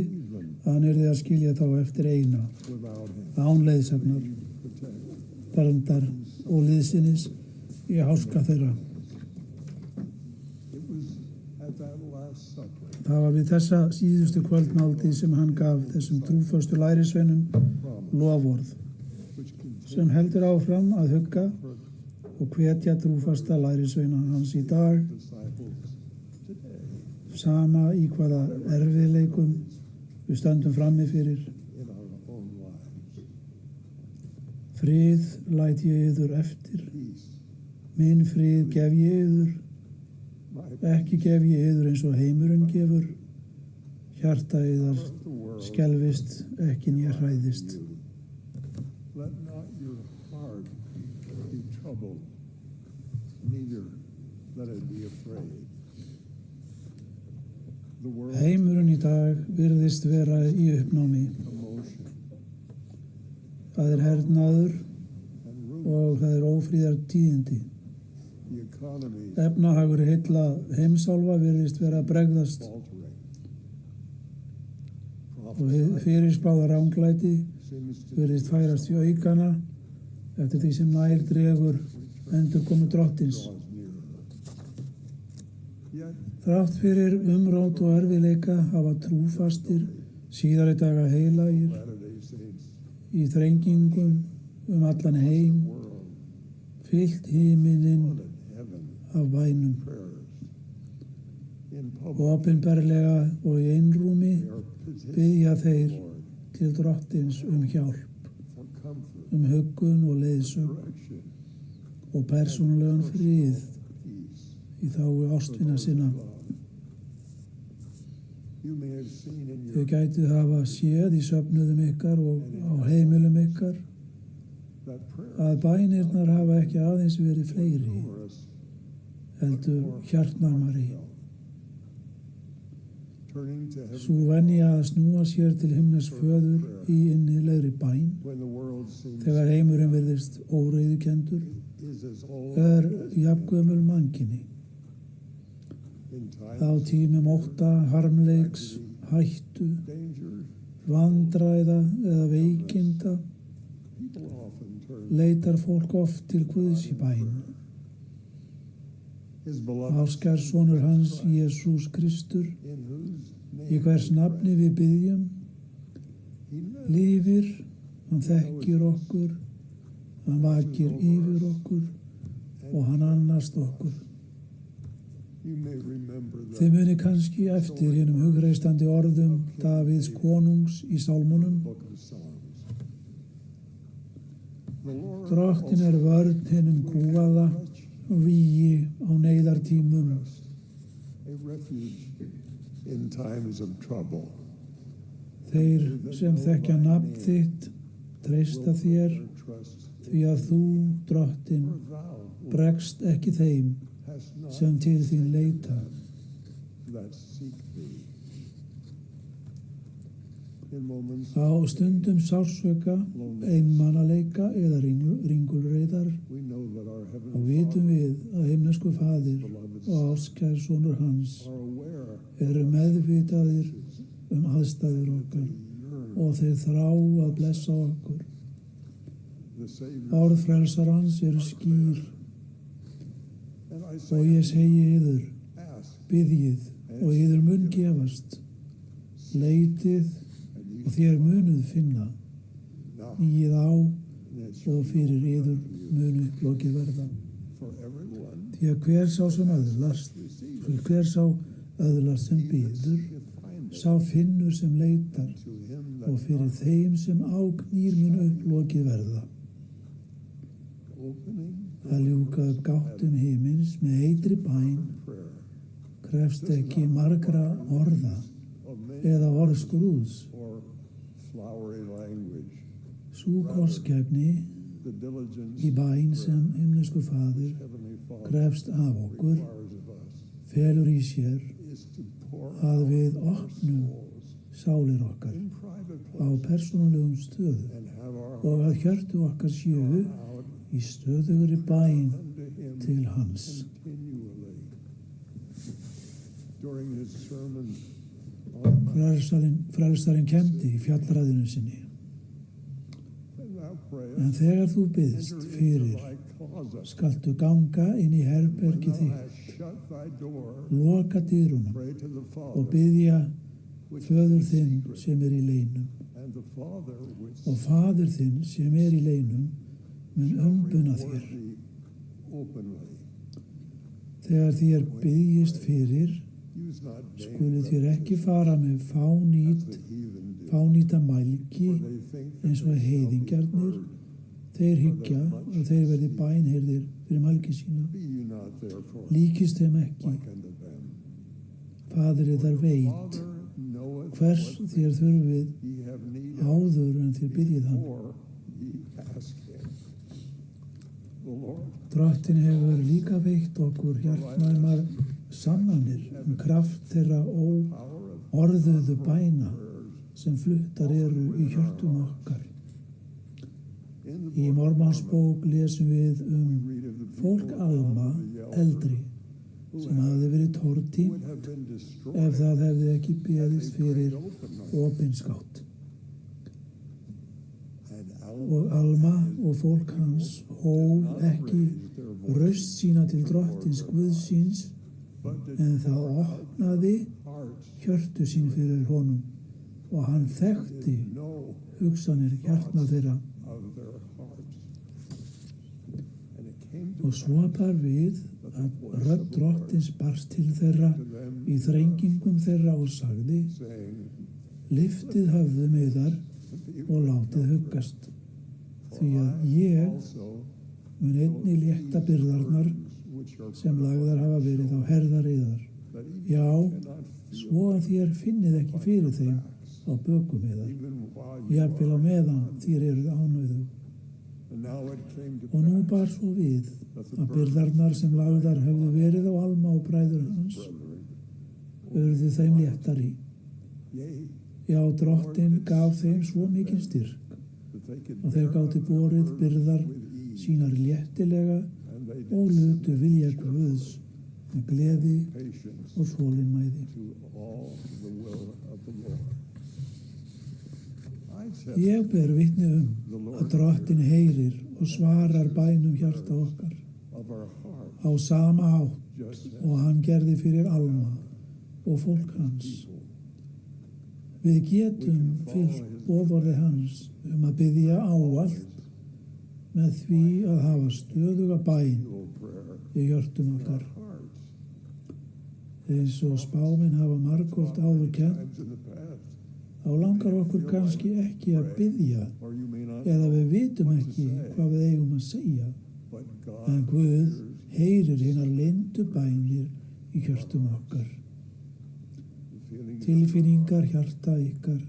að hann yrði að skilja þá eftir eina, án leiðsagnar, verndar og liðsinnis í háska þeirra. Það var við þessa síðustu kvöldmáltíð sem hann gaf þessum trúföstu lærisveinum loforð, sem heldur áfram að hugga og hvetja trúfasta lærisveina hans í dag, sama í hvaða erfiðleikum við stöndum frammi fyrir. Frið læt ég yður eftir, minn frið gef ég yður, ekki gef ég yður eins og heimurinn gefur, hjarta yðar skelfist, ekki né hræðist. Let not your heart be troubled, neither let it be afraid. Heimurinn í dag virðist vera í uppnámi. Það er hernaður og það er ófríðar tíðindi. Efnahagur heilla heimsálfa virðist vera að bregðast og fyrirspáða ranglæti virðist færast í aukana eftir því sem nær dregur endurkomu drottins. Þrátt fyrir umrót og erfiðleika hafa trúfastir síðari daga heilagir í þrengingum allan heim fyllt himininn af bænum. Opinberlega og í einrúmi biðja þeir til drottins hjálp, huggun og leiðsögn og persónulegan frið í þágu ástvina sinna. Þau gætið hafa séð í söfnuðum ykkar og á heimilum ykkar að bænirnar hafa ekki aðeins verið fleiri, heldur hjartnæmari. Sú venja að snúa sér til himnes föður í innilegri bæn, þegar heimurinn virðist óreiðukendur, jafngömul mannkyni. Á tímum ótta, harmleiks, hættu, vandræða eða veikinda leitar fólk oft til Guðs í bæn. Ástkær sonur hans, Jesús Kristur, í hvers nafni við biðjum, lifir, hann þekkir okkur, hann vakir yfir okkur og hann annast okkur. Þið muni kannski eftir hinum hugreistandi orðum Davíðs konungs í sálmunum. Drottin er vörn hinum kúgaða og vígi á neyðartímum. Þeir sem þekkja nafn þitt treysta þér, því að þú, drottin, bregst ekki þeim sem til þín leita. Á stundum sársauka, einmanaleika eða ringulreiðar og vitum við að himnesku faðir og ástkær sonur hans eru meðvitaðir aðstæður okkar og þeir þrá að blessa okkur. Orð frelsarans eru skýr og ég segi yður, biðjið og yður mun gefast, leitið og þér munuð finna, nýið á og fyrir yður munu lokið verða. Því að hver sá öðlast sem biður, sá finnur sem leitar og fyrir þeim sem ágnýr munu lokið verða. Að ljúka upp gáttum himins með heitri bæn krefst ekki margra orða eða orðskrúðs. Sú kostgæfni í bæn sem himneskur faðir krefst af okkur felur í sér að við opnum sálir okkar á persónulegum stöðum og að hjörtu okkar séu í stöðugri bæn til hans. frelsarinn kendi í fjallræðinu sinni. En þegar þú biðst fyrir, skaltu ganga inn í herbergi þitt, loka dyrunum og biðja föður þinn sem í leynum. Og faður þinn sem í leynum mun umbuna þér. Þegar þér biðjist fyrir, skulu þér ekki fara með fánýta mælgi eins og heiðingjarnir. Þeir hyggja og þeir verði bænheyrðir fyrir mælgi sína. Líkist þeim ekki. Faðir yðar veit hvers þér þurfið áður en þér biðjið hann. Drottinn hefur líka veitt okkur hjartnæmar sannanir kraft þeirra orðuðu bæna sem fluttar eru í hjörtum okkar. Í Mormonsbók lesum við fólk Alma eldri sem hafði verið tortímt ef það hefði ekki beðist fyrir opinskátt. Og Alma og fólk hans hóf ekki raust sína til drottins Guðs síns, en það opnaði hjörtu sín fyrir honum og hann þekkti hugsanir hjartna þeirra. Og svo bar við að rödd drottins barst til þeirra í þrengingum þeirra og sagði: Lyftið höfðum yðar og látið huggast, því að ég mun einnig létta byrðarnar sem lagðar hafa verið á herðar yðar. Já, svo að þér finnið ekki fyrir þeim á bökum yðar, jafnvel á meðan þér eruð ánauðug. Og nú bar svo við að byrðarnar sem lagðar höfðu verið á Alma og bræður hans urðu þeim léttari. Já, drottinn gaf þeim svo mikinn styrk og þeir gátu borið byrðar sínar léttilega og lutu vilja Guðs með gleði og þolinmæði. Ég ber vitni að drottinn heyrir og svarar bænum hjarta okkar á sama hátt og hann gerði fyrir Alma og fólk hans. Við getum fylgt boðorði hans að biðja ávallt með því að hafa stöðuga bæn í hjörtum okkar. Eins og spámenn hafa margoft áður kennt, þá langar okkur kannski ekki að biðja eða við vitum ekki hvað við eigum að segja. En Guð heyrir hinar leyndu bænir í hjörtum okkar. Tilfinningar hjarta ykkar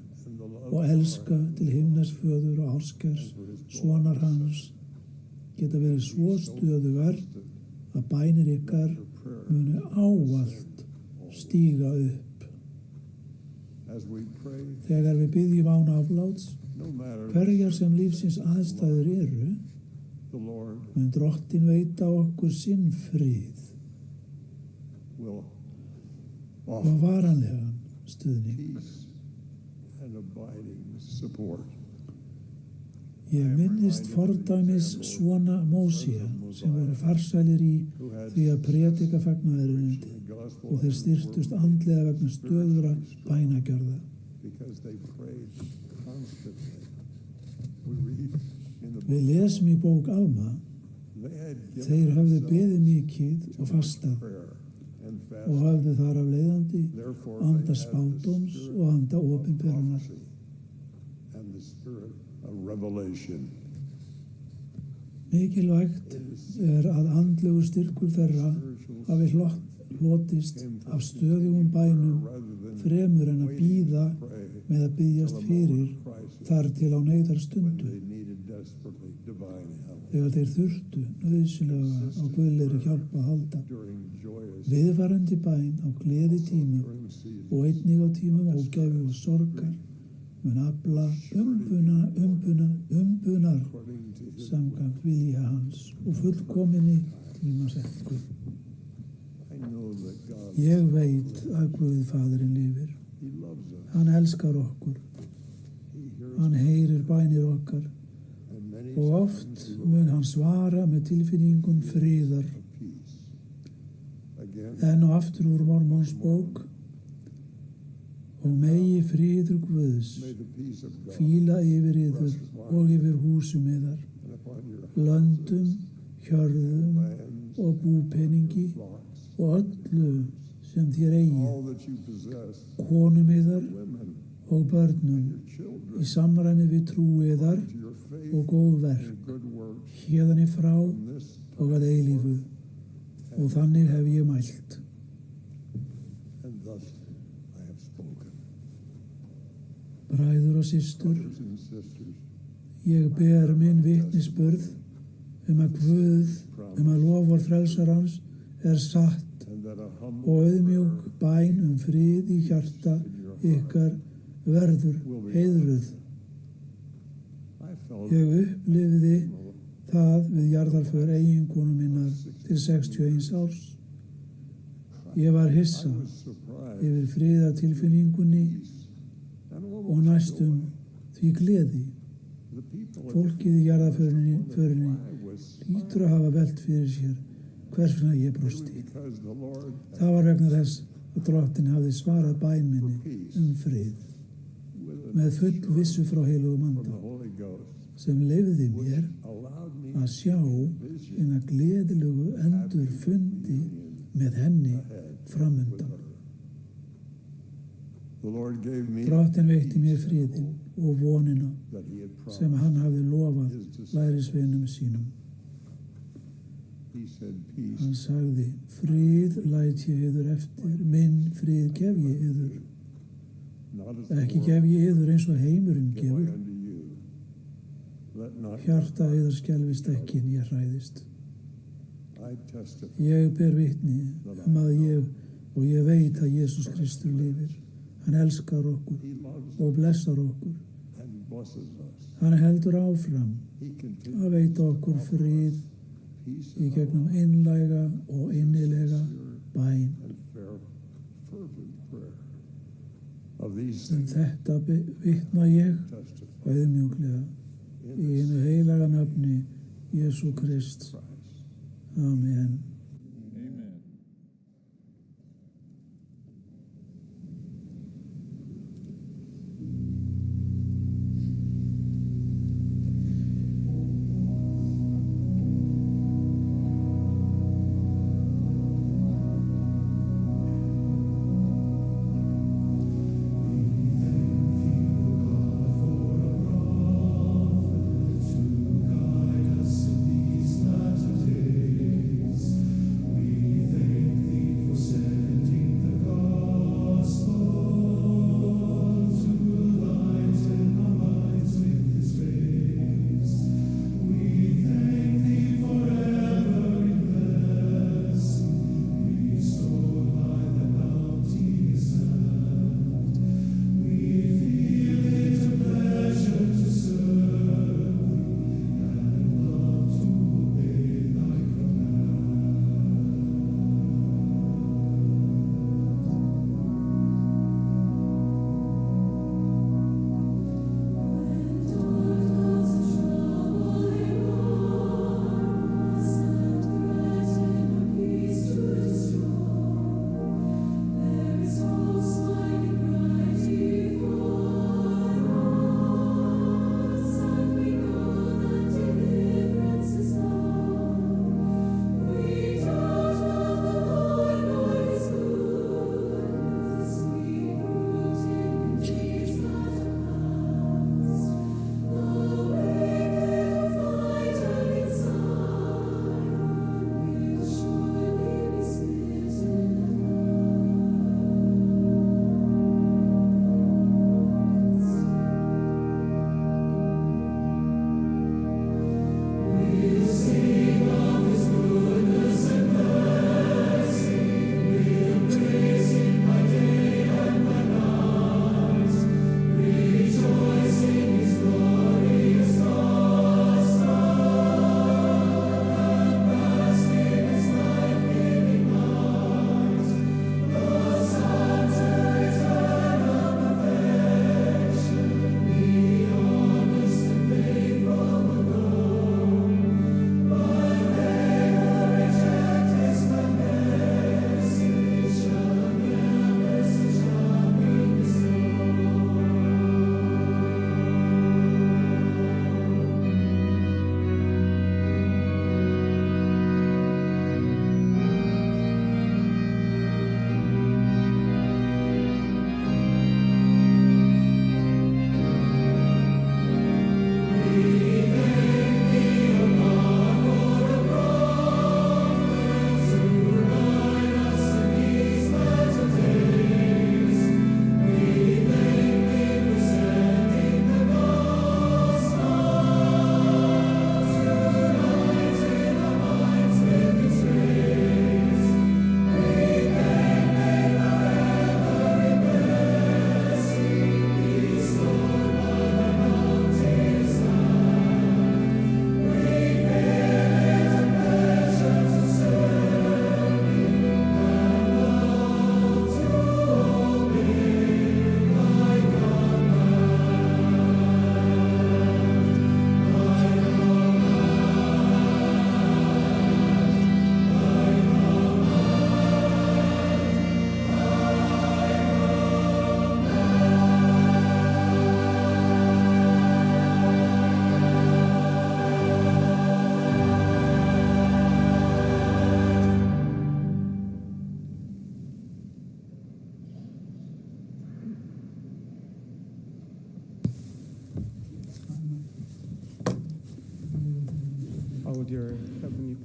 og elska til himnes föður og áskers sonar hans geta verið svo stöðugar að bænir ykkar munu ávallt stíga upp. Þegar við biðjum án afláts, hverjar sem lífsins aðstæður eru, mun drottinn veita okkur sinn frið og varanlegan stuðning. Ég minnist fordæmis svona Mósea sem voru farsælir í því að prédika fagnaðarerindi og þeir styrktust andlega vegna stöðugra bænagjörða. Við lesum í bók Alma, þeir höfðu beðið mikið og fastað og höfðu þar af leiðandi anda spádóms og anda opinberunar. Mikilvægt að andlegur styrkur þeirra hafi hlotist af stöðugum bænum fremur en að bíða með að biðjast fyrir þar til á neyðarstundu. Þegar þeir þurftu nauðsynlega á guðlegri hjálp að halda. Viðvarandi bæn á gleðitímum og einnig á tímum ógæfu og sorgar mun afla umbunar samkvæmt vilja hans og fullkominni tímasetningu. Ég veit að Guð Faðirinn lifir Hann elskar okkur. Hann heyrir bænir okkar og oft mun hann svara með tilfinningum friðar. Enn og aftur úr Mormons bók. Og megi friður Guðs hvíla yfir yður og yfir húsum yðar, löndum, hjörðum og búpeningi og öllu sem þér eigið, konum yðar og börnum í samræmi við trú yðar og góð verk, héðan í frá og að eilífu, og þannig hef ég mælt. Bræður og systur, ég ber minn vitnisburð að Guð, að loforð frelsarans satt og auðmjúk bæn frið í hjarta ykkar verður heiðruð. Ég upplifði það við jarðarför eiginkonu minnar til 61 árs. Ég var hissa yfir friðartilfinningunni og næstum því gleði. Fólkið í jarðarförinni hlýtur að hafa velt fyrir sér hvers vegna ég brosti. Það var vegna þess að Drottinn hafði svarað bæn minni frið með full vissu frá heilugum anda sem leyfði mér að sjá hina gleðilegu endurfundi með henni framundan. Drottinn veitti mér friðinn og vonina sem hann hafði lofað lærisveinum sínum. Hann sagði, frið læt ég yður eftir, minn frið gef ég yður. Ekki gef ég yður eins og heimurinn gefur. Hjarta yður skelfist ekki en ég hræðist. Ég ber vitni að ég veit að Jesús Kristur lifir. Hann elskar okkur og blessar okkur. Hann heldur áfram að veita okkur frið í gegnum einlæga og innilega bæn. Þetta vitna ég auðmjúklega í hinu heilaga nafni Jesú Krist. Amen. Days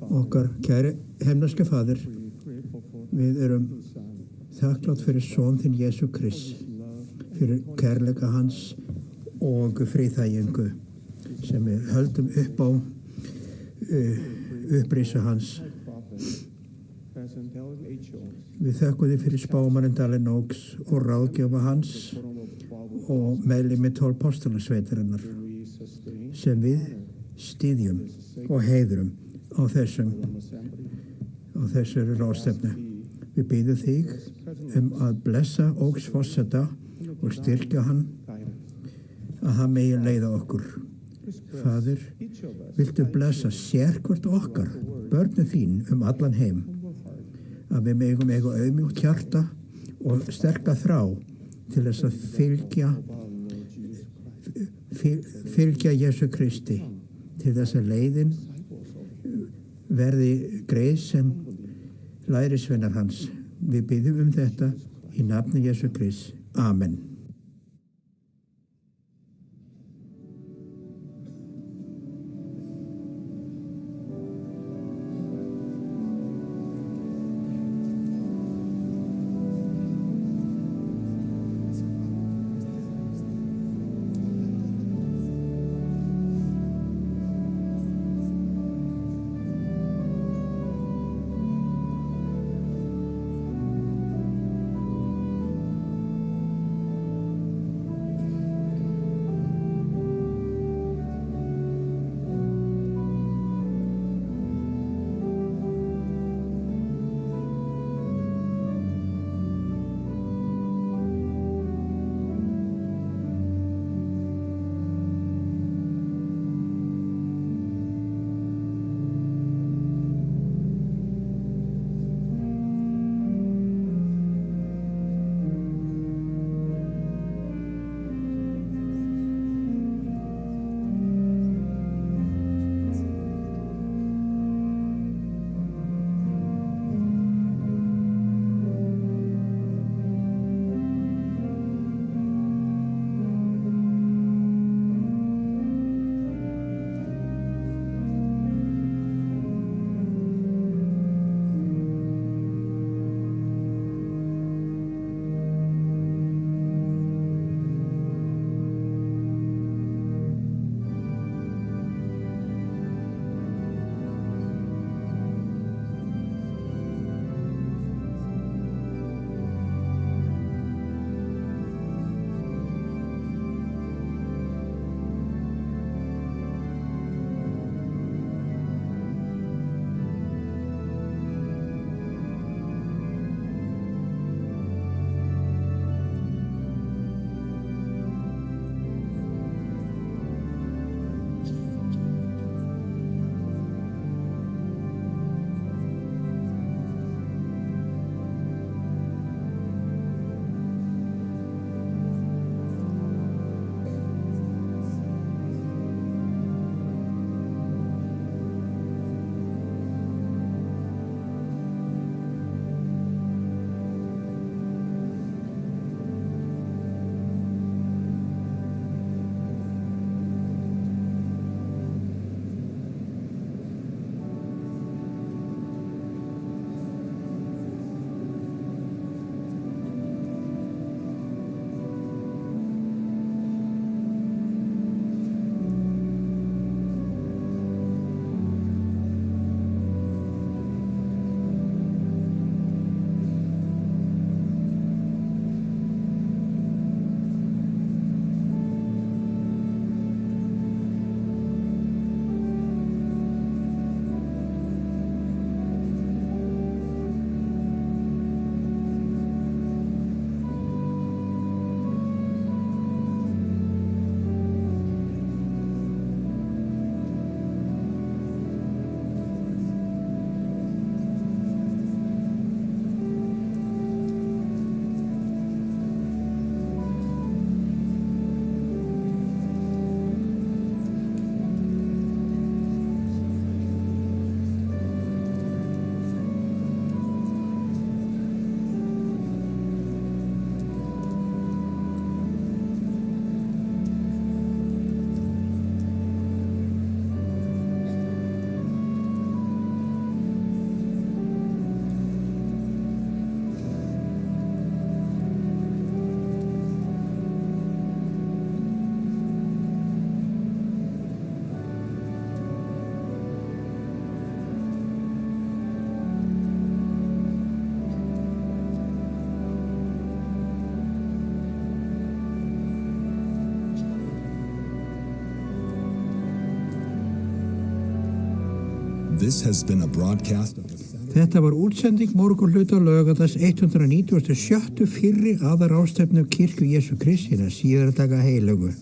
Okkar kæri himneske Faðir, við erum þakklátt fyrir Son þinn Jesú Krist, fyrir kærleika hans og friðþægingu sem við höldum upp á upprisa hans. Við þökkum því fyrir spámaninn Dalen Oaks og ráðgjöfa hans og meðlimi 12 postulasveitarinnar sem við styðjum og heiðrum á þessari ráðstefnu. Við biðjum þig að blessa Oaks forseta og styrkja hann að hann megi leiða okkur. Faðir, viltu blessa sérhvert okkar, börnum þín allan heim, að við megum eiga auðmjúkt hjarta og sterka þrá til þess að fylgja Jesú Kristi, til þess að leiðin verði greið sem lærisveinar hans. Við biðjum þetta í nafni Jesú Krist. Amen. This has been a broadcast of Þetta var útsending morgunhluta laugardags 197. fyrri aðarástefnu kirkju Jesú Kristína síðara daga heilögu.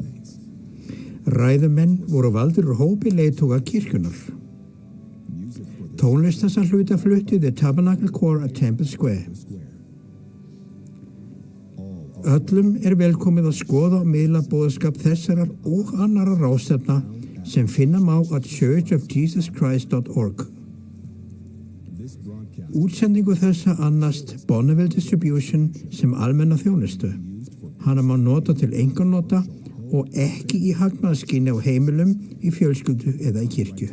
Ræðumenn voru valdir úr hópi leiðtoga kirkjunar. Tónlist þessa hluta flutti The Tabernacle Choir at Temple Square. Öllum velkomið að skoða og miðla boðskap þessarar og annara ráðstefna sem finna má á churchofjesuschrist.org. Útsendingu þessa annast Bonneville Distribution sem almenna þjónustu. Hana má nota til einkanota og ekki í hagnaðarskyni á heimilum, í fjölskyldu eða í kirkju.